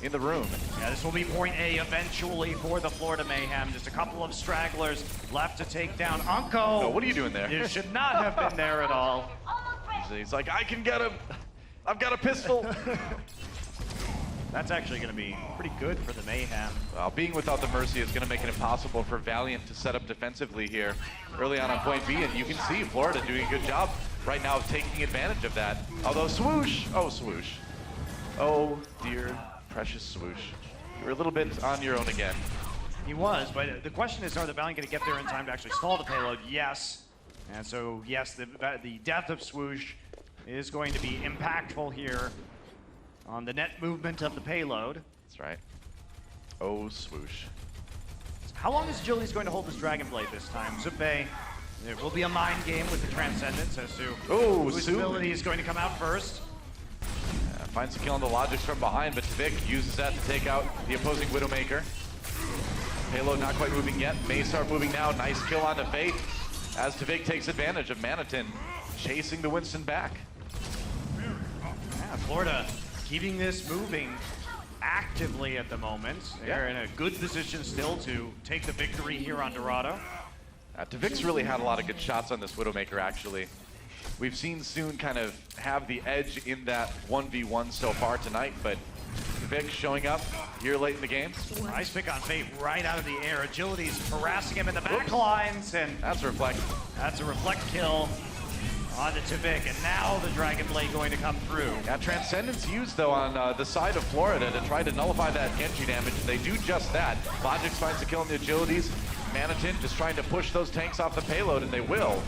in the room. Yeah, this will be point A eventually for the Florida Mayhem. Just a couple of stragglers left to take down Unko. Oh, what are you doing there? You should not have been there at all. He's like, I can get him. I've got a pistol. That's actually going to be pretty good for the Mayhem. Well, being without the Mercy is going to make it impossible for Valiant to set up defensively here early on point B, and you can see Florida doing a good job right now of taking advantage of that. Although Swoosh, oh Swoosh. Oh dear, precious Swoosh. You're a little bit on your own again. He was, but the question is, are the Valiant going to get there in time to actually stall the payload? Yes. And so, yes, the death of Swoosh is going to be impactful here on the net movement of the payload. That's right. Oh, Swoosh. How long is Agility's going to hold this Dragon Blade this time? Zupe, there will be a mind game with the Transcendence as to whose ability is going to come out first. Finds the kill on the Logix from behind, but Vic uses that to take out the opposing Widowmaker. Payload not quite moving yet. May start moving now. Nice kill on the Fate as Tavik takes advantage of Manitin chasing the Winston back. Yeah, Florida keeping this moving actively at the moment. They're in a good position still to take the victory here on Dorado. Tavik's really had a lot of good shots on this Widowmaker, actually. We've seen Soon kind of have the edge in that 1v1 so far tonight, but Tavik showing up here late in the game. Nice pick on Fate right out of the air. Agility's harassing him in the back lines, and that's a reflect. That's a reflect kill onto Tavik, and now the Dragon Blade going to come through. Yeah, Transcendence used, though, on the side of Florida to try to nullify that Genji damage. They do just that. Logix finds the kill on the Agilities. Manitin just trying to push those tanks off the payload, and they will.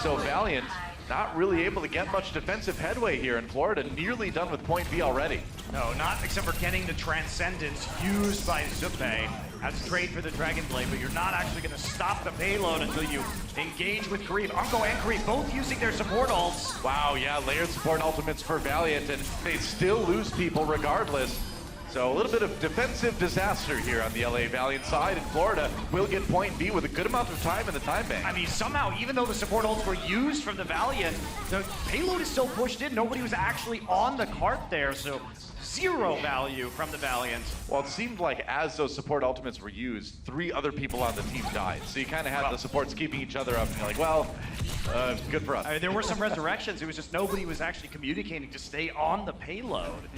So Valiant not really able to get much defensive headway here, and Florida nearly done with point B already. No, not except for getting the Transcendence used by Zupe as a trade for the Dragon Blade, but you're not actually going to stop the payload until you engage with Kareem. Unko and Kareem both using their support ults. Wow, yeah, layered support ultimates for Valiant, and they still lose people regardless. So a little bit of defensive disaster here on the LA Valiant side, and Florida will get point B with a good amount of time in the time bank. I mean, somehow, even though the support ults were used from the Valiant, the payload is still pushed in. Nobody was actually on the cart there, so zero value from the Valiant. Well, it seemed like as those support ultimates were used, 3 other people on the team died. So you kind of had the supports keeping each other up, and you're like, well, good for us. There were some resurrections. It was just nobody was actually communicating to stay on the payload.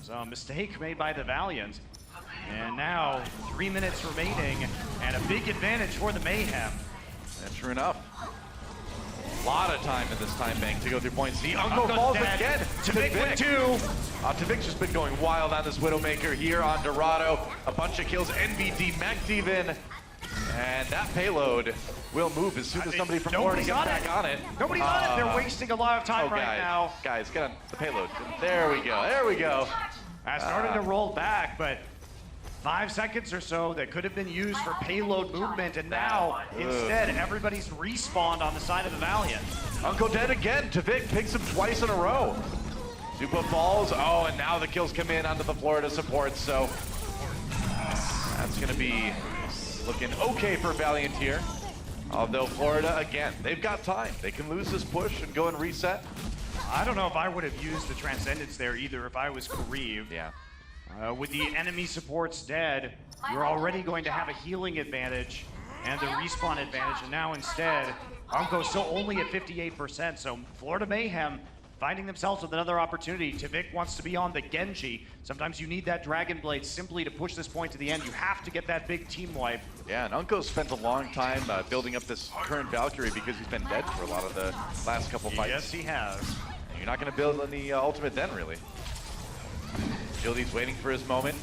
So a mistake made by the Valiant. And now 3 minutes remaining and a big advantage for the Mayhem. And true enough. A lot of time in this time bank to go through point C. Unko falls again. Tavik with 2. Tavik's just been going wild on this Widowmaker here on Dorado. A bunch of kills. NVD mech even. And that payload will move as soon as somebody from Florida gets back on it. Nobody's on it. They're wasting a lot of time right now. Guys, get on the payload. There we go. There we go. I started to roll back, but 5 seconds or so that could have been used for payload movement, and now instead everybody's respawned on the side of the Valiant. Unko dead again. Tavik picks him twice in a row. Zupa falls. Oh, and now the kills come in onto the Florida support, so that's going to be looking okay for Valiant here. Although Florida, again, they've got time. They can lose this push and go and reset. I don't know if I would have used the Transcendence there either if I was Kareem. Yeah. With the enemy supports dead, you're already going to have a healing advantage and the respawn advantage, and now instead, Unko's still only at 58%, so Florida Mayhem finding themselves with another opportunity. Tvik wants to be on the Genji. Sometimes you need that Dragon Blade simply to push this point to the end. You have to get that big team wipe. Yeah, and Unko spent a long time building up this current Valkyrie because he's been dead for a lot of the last couple fights. Yes, he has. You're not going to build on the ultimate then, really. Agility's waiting for his moment.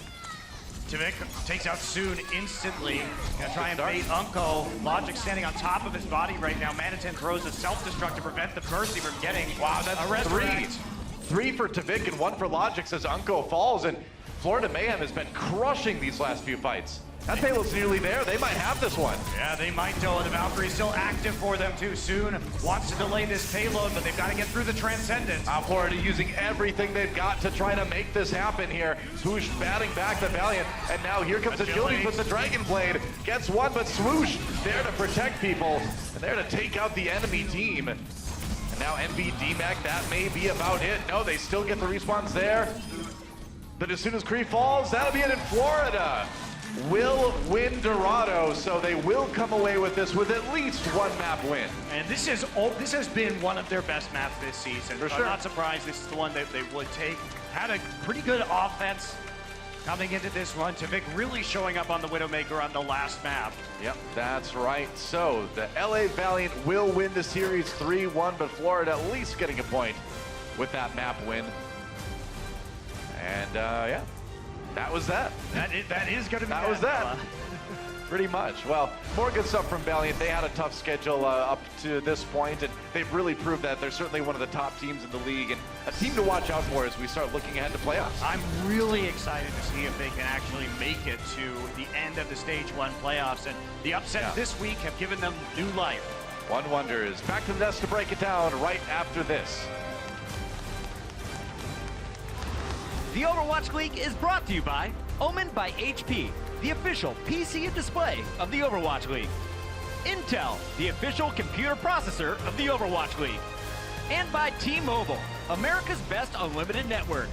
Tvik takes out Soon instantly. Gonna try and bait Unko. Logic standing on top of his body right now. Manitin throws a self-destruct to prevent the Mercy from getting a resurrect. Three for Tvik and 1 for Logic as Unko falls, and Florida Mayhem has been crushing these last few fights. That payload's nearly there. They might have this one. Yeah, they might, though. The Valkyrie's still active for them too. Soon wants to delay this payload, but they've got to get through the Transcendence. Florida using everything they've got to try to make this happen here. Swoosh batting back the Valiant, and now here comes Agility with the Dragon Blade. Gets one, but Swoosh there to protect people, and there to take out the enemy team. And now NB DMAC, that may be about it. No, they still get the respawns there. But as soon as Kree falls, that'll be it in Florida. Will win Dorado, so they will come away with this with at least 1 map win. And this has been one of their best maps this season. For sure. I'm not surprised this is the one that they would take. Had a pretty good offense coming into this one. Tvik really showing up on the Widowmaker on the last map. Yep, that's right. So the LA Valiant will win the series 3-1, but Florida at least getting a point with that map win. And yeah. That was that. That is going to be that. Was that. Pretty much. Well, more good stuff from Valiant. They had a tough schedule up to this point, and they've really proved that they're certainly one of the top teams in the league, and a team to watch out for as we start looking ahead to playoffs. I'm really excited to see if they can actually make it to the end of the Stage 1 playoffs, and the upsets this week have given them new life. One Wonder is back to the desk to break it down right after this. The Overwatch League is brought to you by Omen by HP, the official PC and display of the Overwatch League. Intel, the official computer processor of the Overwatch League. And by T-Mobile, America's best unlimited network.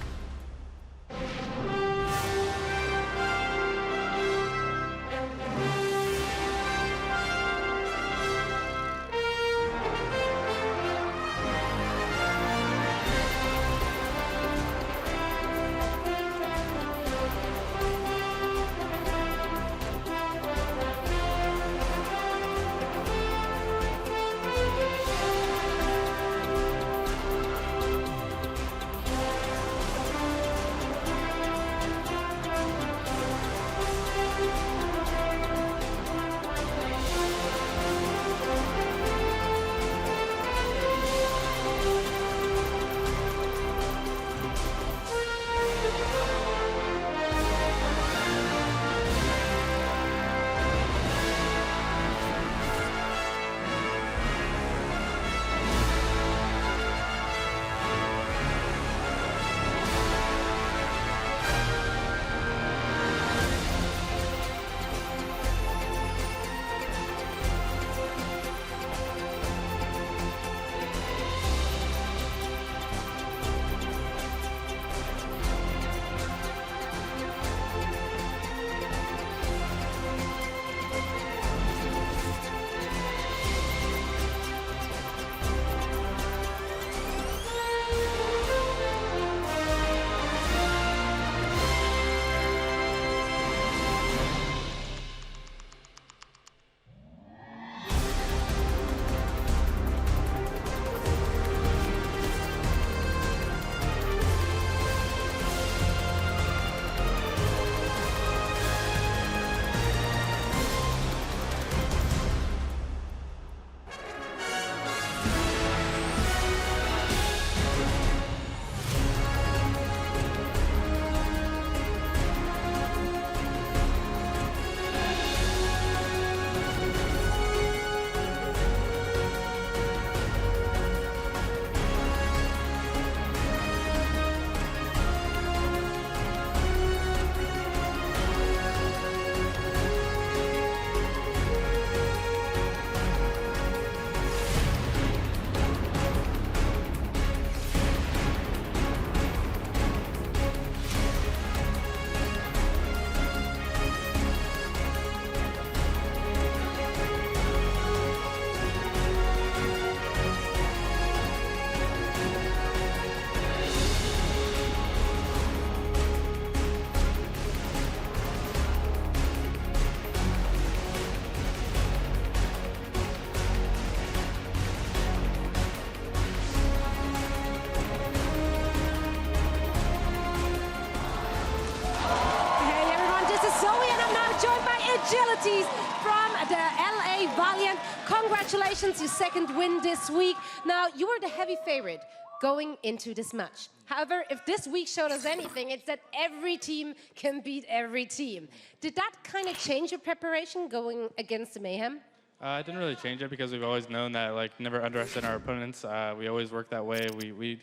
Agilities from the LA Valiant. Congratulations, your second win this week. Now, you were the heavy favorite going into this match. However, if this week showed us anything, it's that every team can beat every team. Did that kind of change your preparation going against the Mayhem? I didn't really change it because we've always known that, like, never underestimate our opponents. We always work that way. We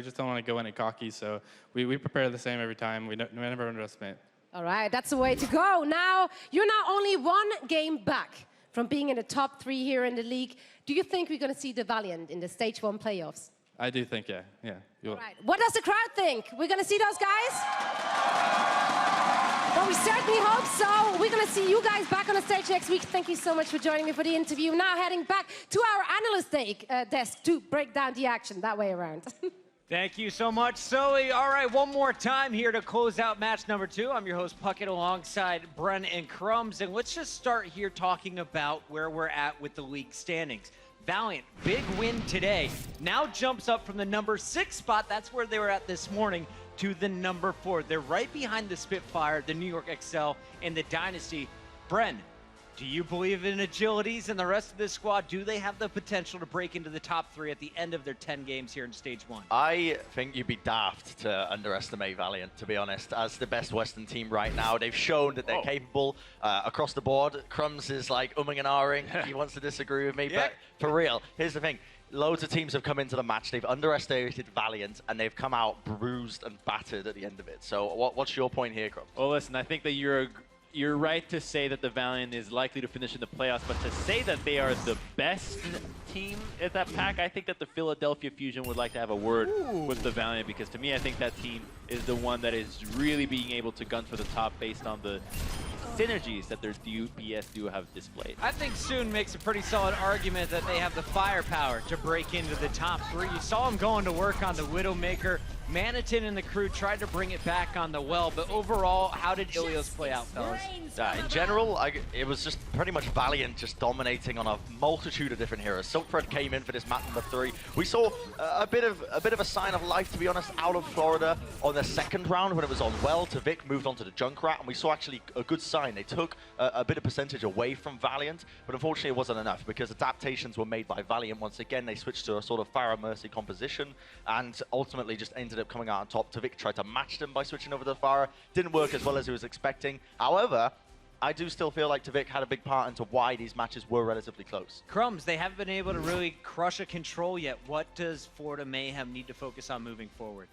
just don't want to go any cocky, so we prepare the same every time. We never underestimate. All right, that's the way to go. Now, you're now only one game back from being in the top 3 here in the league. Do you think we're going to see the Valiant in the Stage 1 playoffs? I do think, yeah. All right. What does the crowd think? We're going to see those guys? Well, we certainly hope so. We're going to see you guys back on the stage next week. Thank you so much for joining me for the interview. Now heading back to our analyst desk to break down the action that way around. Thank you so much, Zoe. All right, one more time here to close out match number 2. I'm your host, Puckett, alongside Bren and Crumbs. And let's just start here talking about where we're at with the league standings. Valiant, big win today. Now jumps up from the number 6 spot, that's where they were at this morning, to the number 4. They're right behind the Spitfire, the New York XL, and the Dynasty. Bren, do you believe in Agilities and the rest of this squad? Do they have the potential to break into the top 3 at the end of their 10 games here in Stage 1? I think you'd be daft to underestimate Valiant, to be honest. As the best Western team right now, they've shown that they're capable across the board. Crumbs is like umming and ahhing. He wants to disagree with me, but for real, here's the thing. Loads of teams have come into the match. They've underestimated Valiant, and they've come out bruised and battered at the end of it. So what's your point here, Crumbs? Well, listen, I think that you're right to say that the Valiant is likely to finish in the playoffs, but to say that they are the best team at that pack, I think that the Philadelphia Fusion would like to have a word with the Valiant, because to me, I think that team is the one that is really being able to gun for the top based on the synergies that their BS do have displayed. I think Soon makes a pretty solid argument that they have the firepower to break into the top 3. You saw him going to work on the Widowmaker. Manitin and the crew tried to bring it back on the well, but overall, how did Ilios play out, fellas? In general, it was just pretty much Valiant just dominating on a multitude of different heroes. Silkthread came in for this map number 3. We saw a bit of a sign of life, to be honest, out of Florida on the second round when it was on well. Tavik moved on to the Junkrat, and we saw actually a good sign. They took a bit of percentage away from Valiant, but unfortunately it wasn't enough because adaptations were made by Valiant. Once again, they switched to a sort of Pharah Mercy composition and ultimately just ended up coming out on top. Tavik tried to match them by switching over to Pharah. Didn't work as well as he was expecting. However, I do still feel like Tavik had a big part into why these matches were relatively close. Crumbs, they haven't been able to really crush a control yet. What does Florida Mayhem need to focus on moving forward?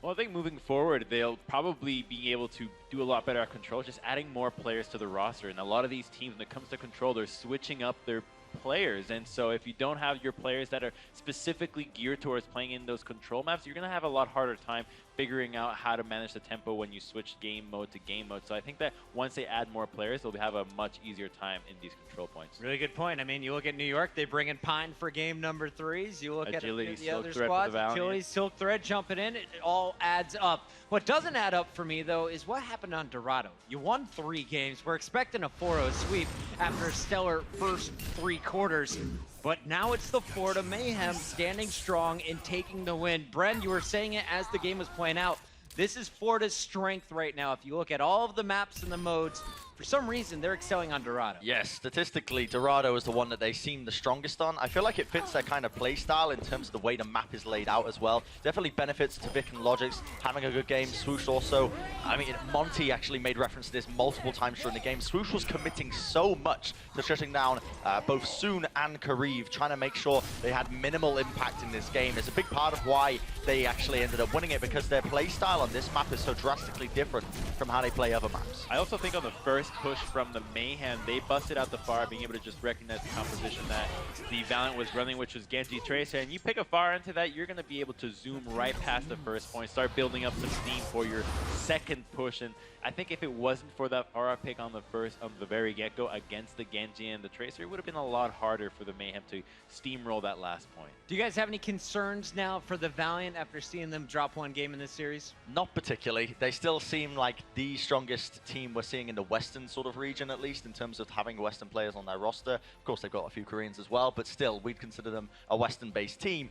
Well, I think moving forward, they'll probably be able to do a lot better at control, just adding more players to the roster. And a lot of these teams, when it comes to control, they're switching up their players. And so if you don't have your players that are specifically geared towards playing in those control maps, you're going to have a lot harder time figuring out how to manage the tempo when you switch game mode to game mode. So I think that once they add more players, they'll have a much easier time in these control points. Really good point. I mean, you look at New York, they bring in Pine for game number 3s. You look Agility, at the other Silk squads, Thread Agility, Silk Thread jumping in. It all adds up. What doesn't add up for me, though, is what happened on Dorado. You won 3 games. We're expecting a 4-0 sweep after a stellar first 3 quarters. But now it's the Florida Mayhem standing strong and taking the win. Bren, you were saying it as the game was playing out. This is Florida's strength right now. If you look at all of the maps and the modes, for some reason, they're excelling on Dorado. Yes, statistically, Dorado is the one that they seem the strongest on. I feel like it fits their kind of play style in terms of the way the map is laid out as well. Definitely benefits to Vic and Logix having a good game. Swoosh also, I mean, Monty actually made reference to this multiple times during the game. Swoosh was committing so much to shutting down both Soon and Kariv, trying to make sure they had minimal impact in this game. It's a big part of why they actually ended up winning it, because their play style on this map is so drastically different from how they play other maps. I also think on the first push from the Mayhem, they busted out the Pharah, being able to just recognize the composition that the Valiant was running, which was Genji Tracer, and you pick a Pharah into that, you're going to be able to zoom right past the first point, start building up some steam for your second push. And I think if it wasn't for that Pharah pick on the very get-go against the Genji and the Tracer, it would have been a lot harder for the Mayhem to steamroll that last point. Do you guys have any concerns now for the Valiant after seeing them drop 1 game in this series? Not particularly. They still seem like the strongest team we're seeing in the Western Western sort of region, at least in terms of having Western players on their roster. Of course, they've got a few Koreans as well, but still, we'd consider them a Western-based team.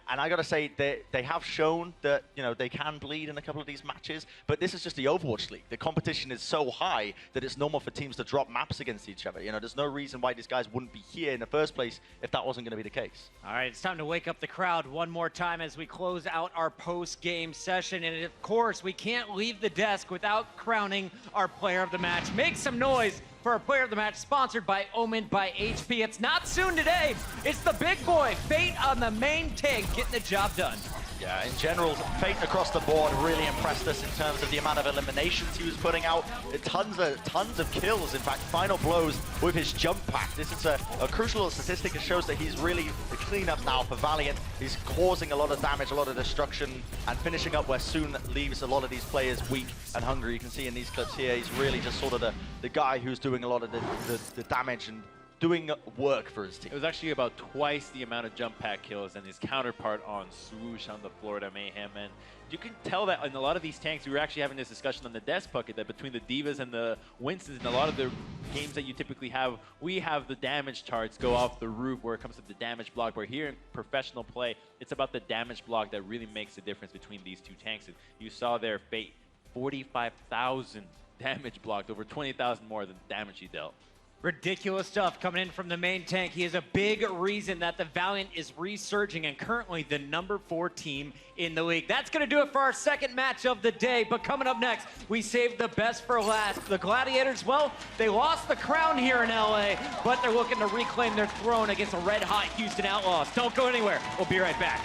And I got to say, they have shown that, you know, they can bleed in a couple of these matches, but this is just the Overwatch League. The competition is so high that it's normal for teams to drop maps against each other. You know, there's no reason why these guys wouldn't be here in the first place if that wasn't going to be the case. All right, it's time to wake up the crowd one more time as we close out our post-game session. And of course, we can't leave the desk without crowning our player of the match. Make some noise for our player of the match, sponsored by Omen by HP. It's not soon today. It's the big boy, Fate on the main tank, getting the job done. Yeah, in general, Fate across the board really impressed us in terms of the amount of eliminations he was putting out. Tons of kills, in fact, final blows with his jump pack. This is a crucial little statistic. It shows that he's really the cleanup now for Valiant. He's causing a lot of damage, a lot of destruction, and finishing up where Soon leaves a lot of these players weak and hungry. You can see in these clips here, he's really just sort of the guy who's doing a lot of the damage and doing work for his team. It was actually about twice the amount of jump pack kills and his counterpart on Swoosh on the Florida Mayhem. And you can tell that in a lot of these tanks, we were actually having this discussion on the desk bucket, that between the Divas and the Winstons, in a lot of the games that you typically have, we have the damage charts go off the roof where it comes to the damage block. Where here in professional play, it's about the damage block that really makes the difference between these two tanks. And you saw their Fate, 45,000 damage blocked, over 20,000 more than damage he dealt. Ridiculous stuff coming in from the main tank. He is a big reason that the Valiant is resurging and currently the #4 team in the league. That's going to do it for our second match of the day. But coming up next, we saved the best for last. The Gladiators, well, they lost the crown here in LA, but they're looking to reclaim their throne against the red-hot Houston Outlaws. Don't go anywhere. We'll be right back.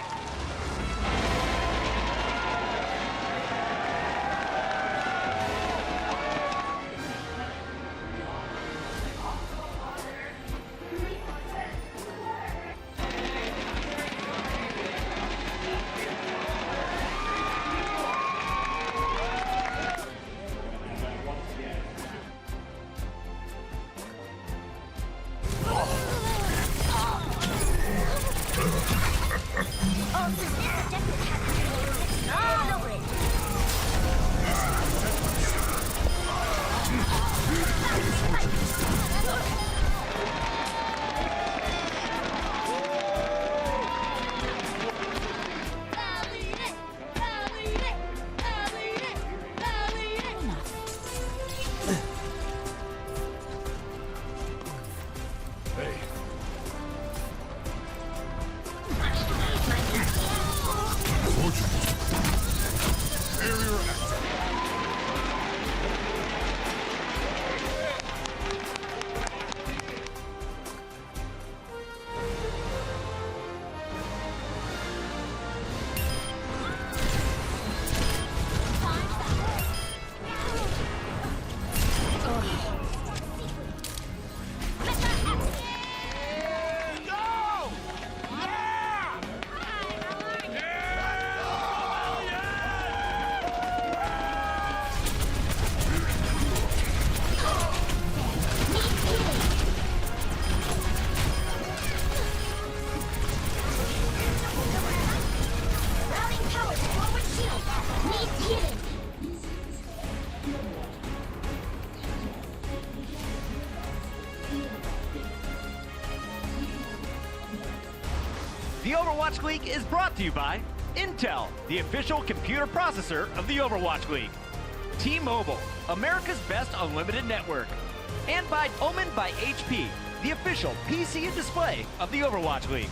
The Overwatch League is brought to you by Intel, the official computer processor of the Overwatch League. T-Mobile, America's best unlimited network. And by Omen by HP, the official PC and display of the Overwatch League.